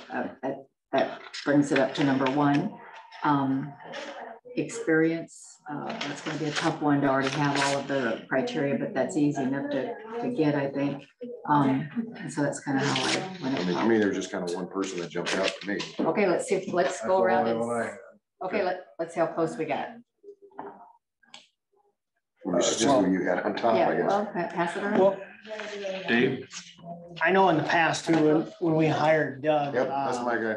That brings it up to number 1. Experience, that's going to be a tough one to already have all of the criteria, but that's easy enough to get, I think. And so that's kind of how I went I about. mean, there's just kind of one person that jumped out to me. Okay, let's see, let's go around and, okay, Okay. let's see how close we got. This is just who you had on top, I Yeah, guess. well, pass it around. Well, Dave. I know in the past too, when we hired Doug. Yep, that's my guy.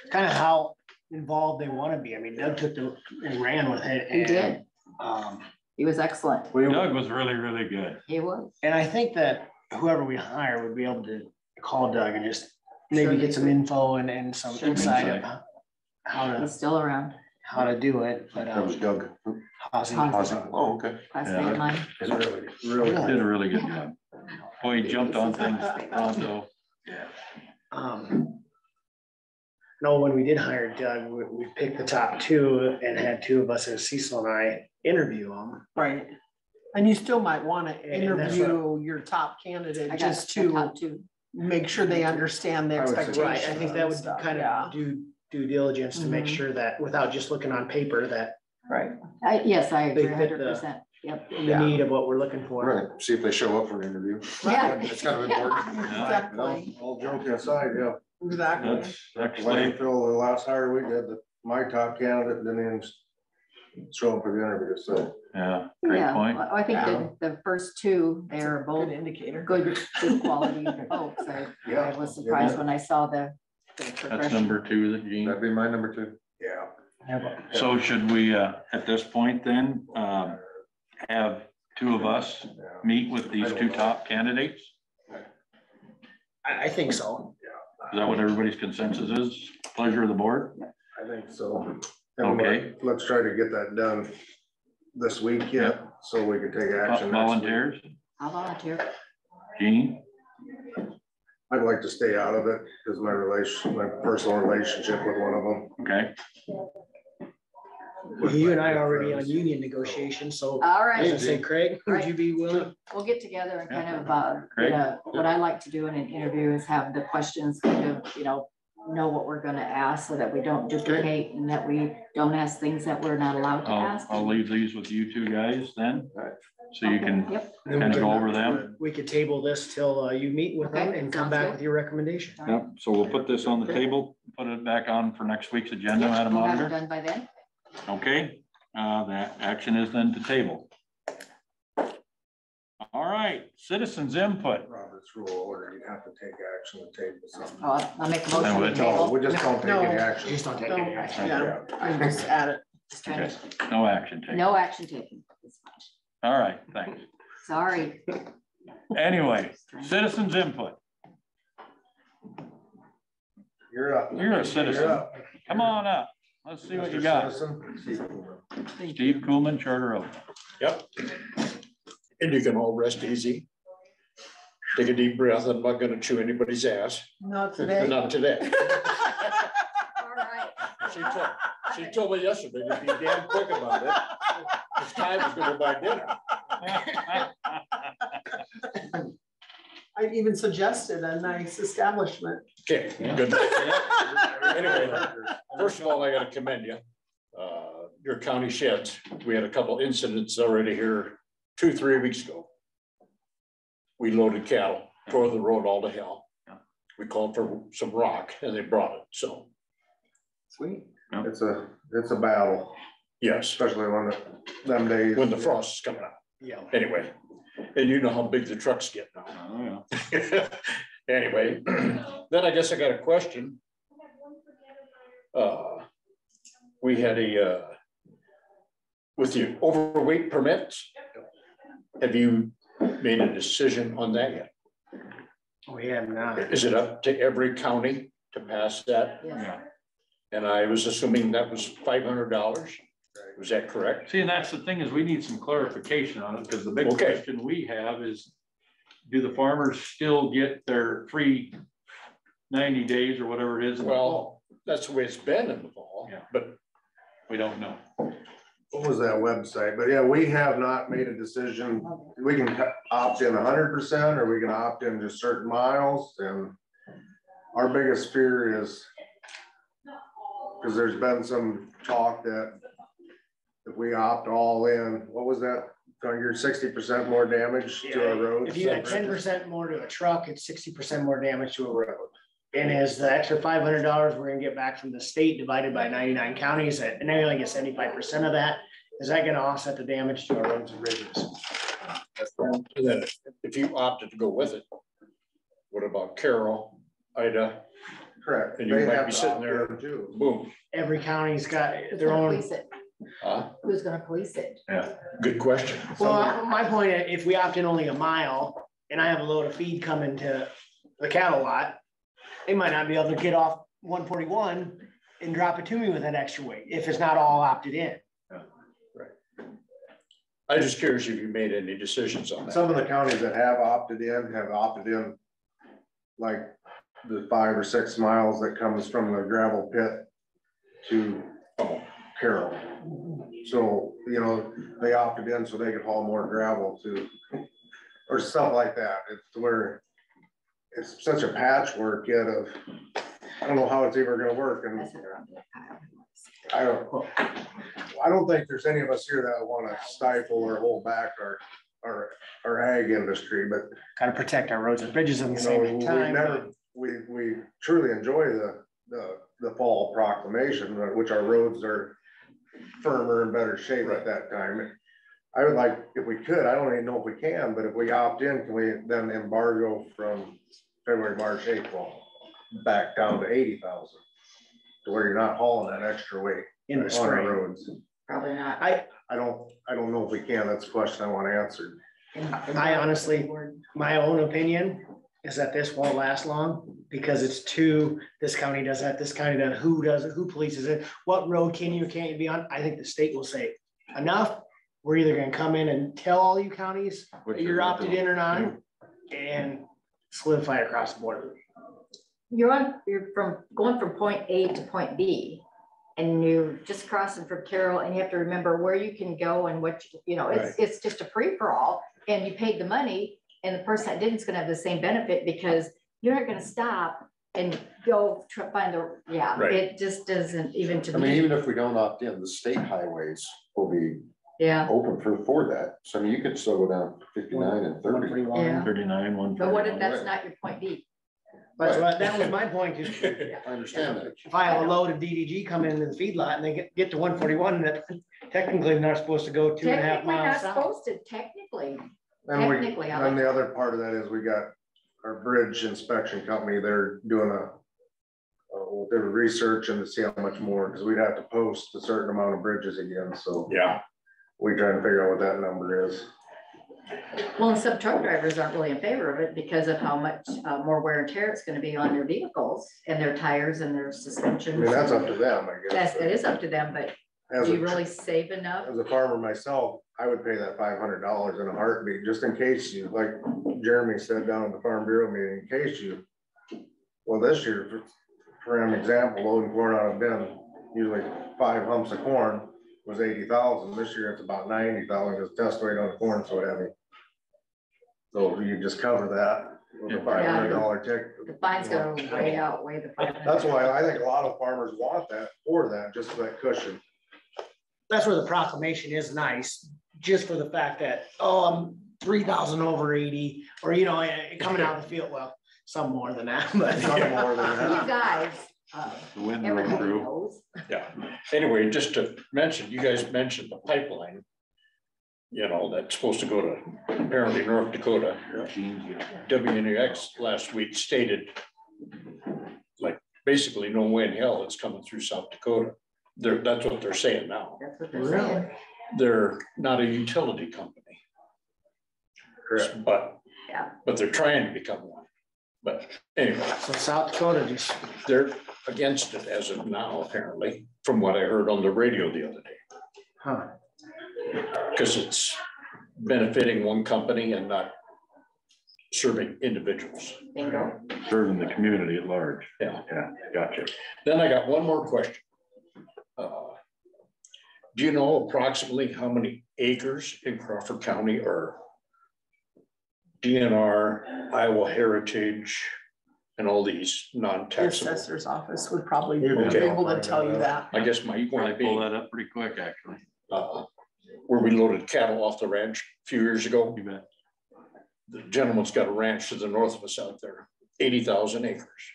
Kind of how involved they want to be. I mean, Doug took and ran with it. He did. He was excellent. Doug was really good. He was. And I think that whoever we hire would be able to call Doug and just maybe Sure. get some info and some Sure. insight of how He's still around. to do it. But That was Doug. Ozzy. Ozzy. Oh, okay. Classmate of mine. Really did a really good job. Boy, he jumped on things pronto. Yeah. No, when we did hire Doug, we picked the top 2 and had 2 of us, and Cecil and I, interview them. Right. And you still might want to And that's interview your top candidate I got just the to top 2. make sure they understand the I would say- expectations. Right, I think that would and kind stuff, of do due diligence to make Mhm. sure that without just looking on paper that Right. Yes, I agree They fit the- 100%. Yep. in the need of what we're looking for. Right, see if they show up for an interview. Yeah. It's kind of important. Exactly. All joking aside, yeah. Exactly. That's Like actually, landfill, the last hire we did, my top candidate didn't even show up for the interview, so. yeah, great Yeah, point. well, I think the first two, they're both Good indicator. good quality folks. I was surprised when I saw the That's progression. number two that Gene. That'd be my number 2. Yeah. So should we, at this point then, have two of us meet with these two top candidates? I think so. Is that what everybody's consensus is? Pleasure of the board? I think so. Okay. Let's try to get that done this week yet, so we can take action next week. Volunteers? I'll volunteer. Gene? I'd like to stay out of it because my personal relationship with one of them. Okay, You and I are already on union negotiations, so All I was right, gonna say, Craig, would you be willing? we'll get together and kind of, Great. what I like to do in an interview is have the questions kind of, know what we're gonna ask so that we don't duplicate and that we don't ask things that we're not allowed to ask. I'll leave these with you two guys then, so you Okay, can Yep. kind of go over them. We could table this till you meet with them Okay, and come sounds back good. with your recommendation. All right. Yep, so we'll put this on the table, put it back on for next week's agenda, Yep, Madam we'll have it Auditor. done by then. Okay, that action is then to table. All right, citizens input. Robert's rule of order, you'd have to take action to table something. Oh, I'll make a I motion would. to No, table. we just don't take No. any action. Just don't take Don't, any action. yeah, I just add it. Just trying Okay, to- no action taken. No action taken. All right, thanks. Sorry. Anyway, citizens input. You're up. You're a citizen. You're up. Come on up. Let's see what you got. Steve Coolman, Charter Oak. Yep. And you can all rest easy. Take a deep breath. I'm not gonna chew anybody's ass. Not today. Not today. All right. She told me yesterday to be damn quick about it. It's time was gonna buy dinner. I even suggested a nice establishment. Okay, good. Anyway, first of all, I gotta commend you. Your county sheds, we had a couple incidents already here 2-3 weeks ago. We loaded cattle, tore the road all to hell. We called for some rock and they brought it, so, Sweet. It's a battle, yes, especially when them days. when the frost is coming out. Yeah. Anyway, and you know how big the trucks get now. Oh, yeah. Anyway, then I guess I got a question. We had with the overweight permits, have you made a decision on that yet? We have not. Is it up to every county to pass that? Yes. And I was assuming that was $500. Was that correct? See, and that's the thing is we need some clarification on it because the big Okay. question we have is, do the farmers still get their free 90 days or whatever it is? In the fall? Well, that's the way it's been in the fall, Yeah. but We don't know. What was that website? But yeah, we have not made a decision. We can opt in 100% or we can opt in just certain miles. And our biggest fear is, because there's been some talk that if we opt all in, what was that? You're 60% more damage to a road. If you had 10% more to a truck, it's 60% more damage to a road. And as the extra $500 we're gonna get back from the state divided by 99 counties, and I only get 75% of that, is that gonna offset the damage to our roads and bridges? and then if you opted to go with it, what about Carroll, Ida, Correct. And you They might have be to sitting opt there. in too. boom, Every county's got Who's their gonna own. police it? huh? Who's gonna police it? Good question. Well, my point, if we opt in only a mile and I have a load of feed coming to the cattle lot, they might not be able to get off 141 and drop it to me with that extra weight if it's not all opted in. I'm just curious if you made any decisions on that. Some of the counties that have opted in like the 5 or 6 miles that comes from the gravel pit to Carroll. So, you know, they opted in so they could haul more gravel to, or something like that. It's where it's such a patchwork yet of, I don't know how it's even gonna work, and I don't think there's any of us here that wanna stifle or hold back our ag industry, but Gotta protect our roads and bridges at the you know, same time. we truly enjoy the fall proclamation, which our roads are firmer and better shape at that time. I would like, if we could, I don't even know if we can, but if we opt in, can we then embargo from February, March, April, back down to 80,000? To where you're not hauling that extra weight In the on spring. our roads. Probably not. I don't know if we can. That's a question I want answered. I honestly, my own opinion is that this won't last long because it's too, this county does that, this county does, who does it, who polices it, what road can you or can't you be on? I think the state will say, enough. We're either gonna come in and tell all you counties that you're opted in or not, and solidify it across the board. You're going from point A to point B, and you're just crossing from Carroll, and you have to remember where you can go and what, it's just a free for all, and you paid the money, and the person that didn't is gonna have the same benefit because you're not gonna stop and go find Right. it just doesn't even to I mean, me. even if we don't opt in, the state highways will be Yeah, open for that. So I mean, you could still go down 59 and 30. Yeah. 39, 1. but what if that's not your point B? That was my point, is I understand that. if I have a load of DDG come into the feedlot and they get to 141, that technically they're not supposed to go 2.5 Technically miles not south. supposed to, technically. And Technically, I then like the other part of that is we got our bridge inspection company. They're doing their research and to see how much more, because we'd have to post a certain amount of bridges again. So Yeah, we try to figure out what that number is. Well, and some truck drivers aren't really in favor of it because of how much more wear and tear it's gonna be on their vehicles and their tires and their I suspensions. mean, that's up to them, I guess. It is up to them, but As do a- you really save enough? As a farmer myself, I would pay that $500 in a heartbeat, just in case you, like Jeremy said down at the Farm Bureau meeting, in case you, well, this year, for an example, loading corn out of bin, usually 5 humps of corn was 80,000. This year it's about 90,000 because test weight on the corn so heavy. So you just cover that with a $500 ticket. The fine's gonna way outweigh the $500. That's why I think a lot of farmers want that, for that, just for that cushion. That's where the proclamation is nice, just for the fact that, I'm 3,000 over 80, or, coming out of the field, well, some more than that, but. Some more than You that. guys, The wind everybody through. knows. yeah. Anyway, just to mention, you guys mentioned the pipeline. That's supposed to go to apparently North Dakota. WNUX last week stated, like, basically no way in hell it's coming through South Dakota. That's what they're saying now. That's what they're saying. They're not a utility company. Correct. But Yeah. they're trying to become one. But anyway, So South Dakota just, they're against it as of now, apparently, from what I heard on the radio the other day. huh, Because it's benefiting one company and not serving individuals. Bingo. Serving the community at large. Yeah. Yeah, gotcha. Then I got one more question. Do you know approximately how many acres in Crawford County are DNR, Iowa Heritage, and all these The non-taxable? assessor's office would probably be Okay. able to tell you that. I guess my I point pull being, that up pretty quick, actually. where we loaded cattle off the ranch a few years ago. You bet. The gentleman's got a ranch to the north of us out there, 80,000 acres,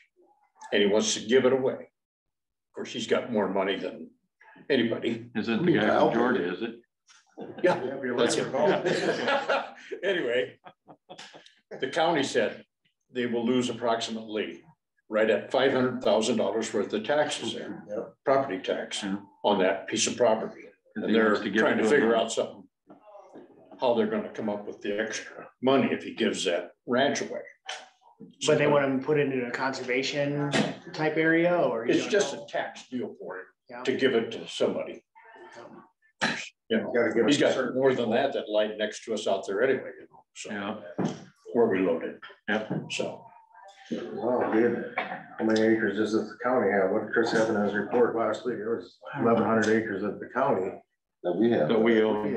and he wants to give it away. Of course, he's got more money than anybody. Isn't the guy from Georgia, is it? Yeah, Yeah, if you're that's looking it. for- Anyway, the county said they will lose approximately right at $500,000 worth of taxes there, property tax on that piece of property. And they're trying to figure out something, how they're gonna come up with the extra money if he gives that ranch away. but they want to put it into a conservation type area, or? you It's don't just know? a tax deal for Yeah. him to give it to somebody. Gotta give it He's to got certain more than people. that lied next to us out there anyway, so Yeah. where we loaded, Yep. so. Well, good. How many acres does the county have? What did Chris have in his report last week? It was 1,100 acres at the county. That we have. That we own.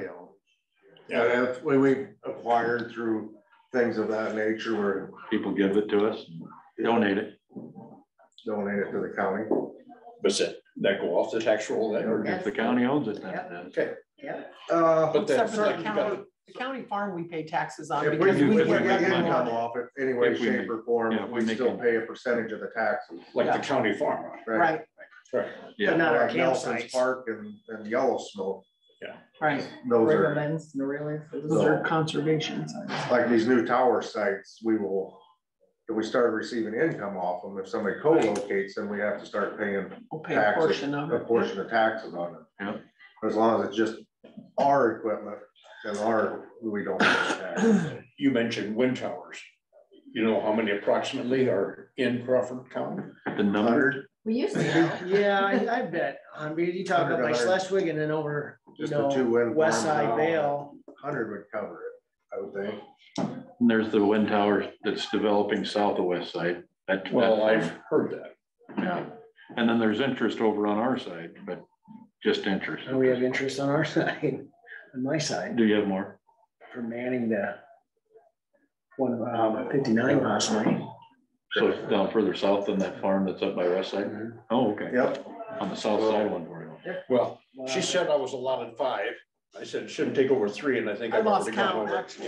Yeah, that's what we acquired through things of that nature where People give it to us, donate it. donate it to the county. Does that go off the tax roll then? Or If the county owns it, then it does. okay. Yep. But Except that's for like the you got county, the county farm, we pay taxes on If we because do, we if we get get revenue income on it. off it, any way, If we shape make- or form, yeah, if we we make still it- pay a percentage of the taxes. like the county farm. Right, Right. Yeah, But not our Like Nelson's campsites. Park and Yellowstone, right. those are, Riverlands, Marilla. Those are conservation sites. like these new tower sites, we will, if we start receiving income off them, if somebody co-locates them, we have to start paying We'll pay a taxes, portion of a it. portion of taxes on it. Yeah. As long as it's just our equipment and we don't pay taxes. You mentioned wind towers. You know how many approximately are in Crawford County? the number, We used to know. Yeah, I bet. I mean, you talk about like Schleswig and then over, you Just the two know, wind west farms side now. Vale. 100 would cover it, I would think. and there's the wind tower that's developing south of West Side. Well, I've heard that. Yeah, and then there's interest over on our side, but just interest. And we have interest on our side, on my side, Do you have more? for manning the 59 possibly. So it's down further south than that farm that's up by West Side? Oh, okay. Yep. On the south side of 141. Well, she said I was allotted 5. I said it shouldn't take over 3, and I think I I've lost already gone count, over. actually.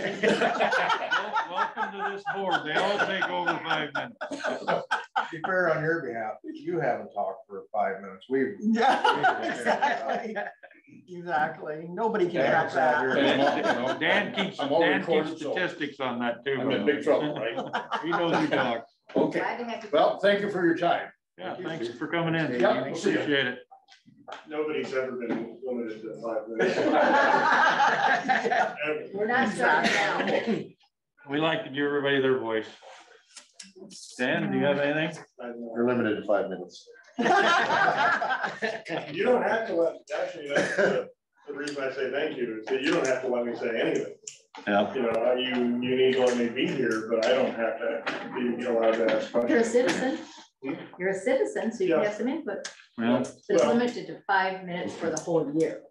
Welcome to this board. They all take over 5 minutes. To be fair on your behalf, you haven't talked for 5 minutes. We've. Yeah, exactly. Exactly. Nobody can track that. Dan keeps statistics on that too. I'm in big trouble, right? He knows you talk. Okay, Glad to have you. well, thank you for your time. Yeah, thanks for coming in. Yeah, we'll see you. Appreciate it. Nobody's ever been limited to 5 minutes. We're not starting now. We like to give everybody their voice. Dan, do you have anything? You're limited to 5 minutes. You don't have to let, actually, that's the reason I say thank you, is that you don't have to let me say anything. Yeah. You know, you need to let me be here, but I don't have to be allowed to ask You're a questions. citizen. You're a citizen, so you can have some input. Well, But it's limited to 5 minutes for the whole year.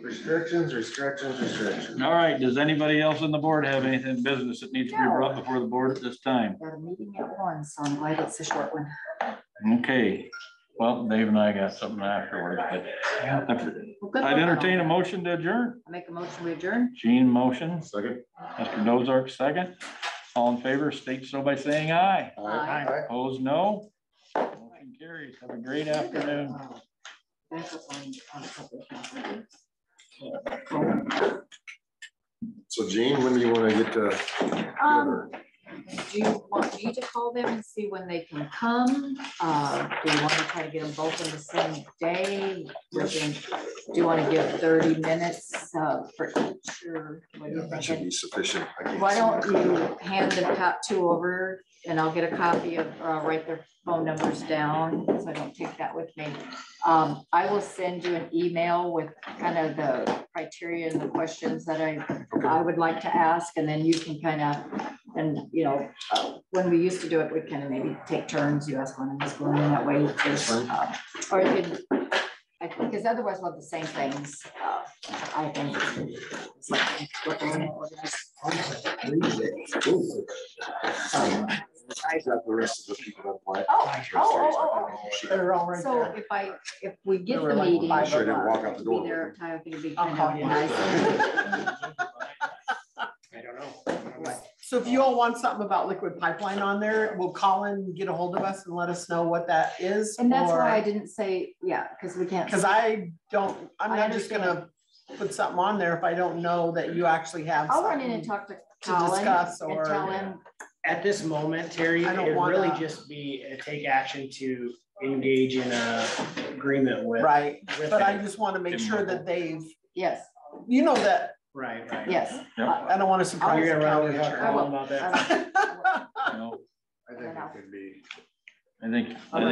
Restrictions, restrictions, restrictions. all right. Does anybody else on the board have anything business that needs to be brought before the board at this time? Got a meeting at 1, so I'm glad it's a short one. Okay. Well, Dave and I got something afterwards, but Well, good I'd luck on entertain a all motion to adjourn. that. I make a motion, we adjourn. Gene motion, Second. Mr. Dozark second. All in favor, state so by saying aye. Aye. Opposed, no. Motion carries. Have a great afternoon. So Gene, when do you want to get to? Do you want me to call them and see when they can come? Do you want to try to get them both on the same day? Do you want to give 30 minutes for each? Or what do you That should think? be sufficient. I can't Why see don't that. you hand the top 2 over and I'll get a copy of, write their phone numbers down, so I don't take that with me. I will send you an email with kind of the criteria and the questions that I would like to ask, and then you can kind of, and you know, when we used to do it, we'd kind of maybe take turns, you ask one and just go in that way. Or you can, because otherwise we'll have the same things, I think. It's like, Is that the rest of the people that apply? Oh. They're all right So there. if we get There were the like meeting. 5 Sure didn't walk out the door Be there, with time, it'll be I'll kind call of you. nice. I don't know. So if you all want something about liquid pipeline on there, we'll call in, get a hold of us and let us know what that is. And that's why I didn't say, yeah, because we can't. Because I'm I not just gonna put something on there if I don't know that you actually have. I'll run in something and talk to to Colin discuss and or. tell him, At this moment, Terry, I don't it'd really wanna- just be take action to engage in a agreement with. Right, with but I it. just want to make sure that they've, yes, you know, that Right. yes. Yep. I don't want to surprise You're the gonna run county. and talk to I will. Colin about that. No, I think it could be. I think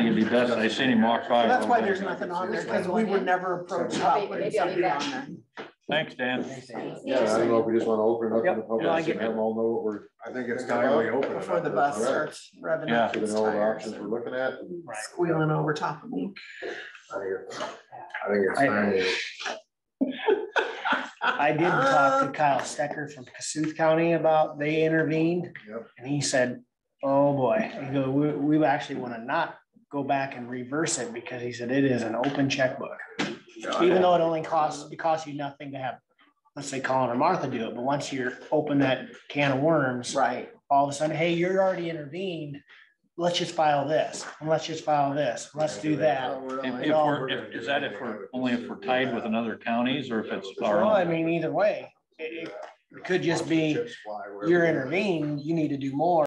it'd be best. I seen him walk by. That's why there's nothing on there, because we were never approached about putting Maybe I'll leave something that. on there. Thanks, Dan. Yeah, I don't know if we just want to open it up to the Yep. public No, I and get have them all know what we're. I think it's time we open it Before the up. bus All right. starts revving Yeah. up So its they know the tires options we're and looking at. squealing over top of me. I think it's time. I I did talk to Kyle Stecker from Cassuth County about they intervened. Yep. And he said, oh boy, he goes, we actually want to not go back and reverse it because he said it is an open checkbook. Even though it costs you nothing to have, let's say Colin or Martha do it, but once you're open that can of worms, Right. all of a sudden, hey, you're already intervened. Let's just file this, and let's just file this, let's do that. Is that if we're tied with another counties or if it's our Well, own? I mean, either way, it could just be you're intervened, you need to do more.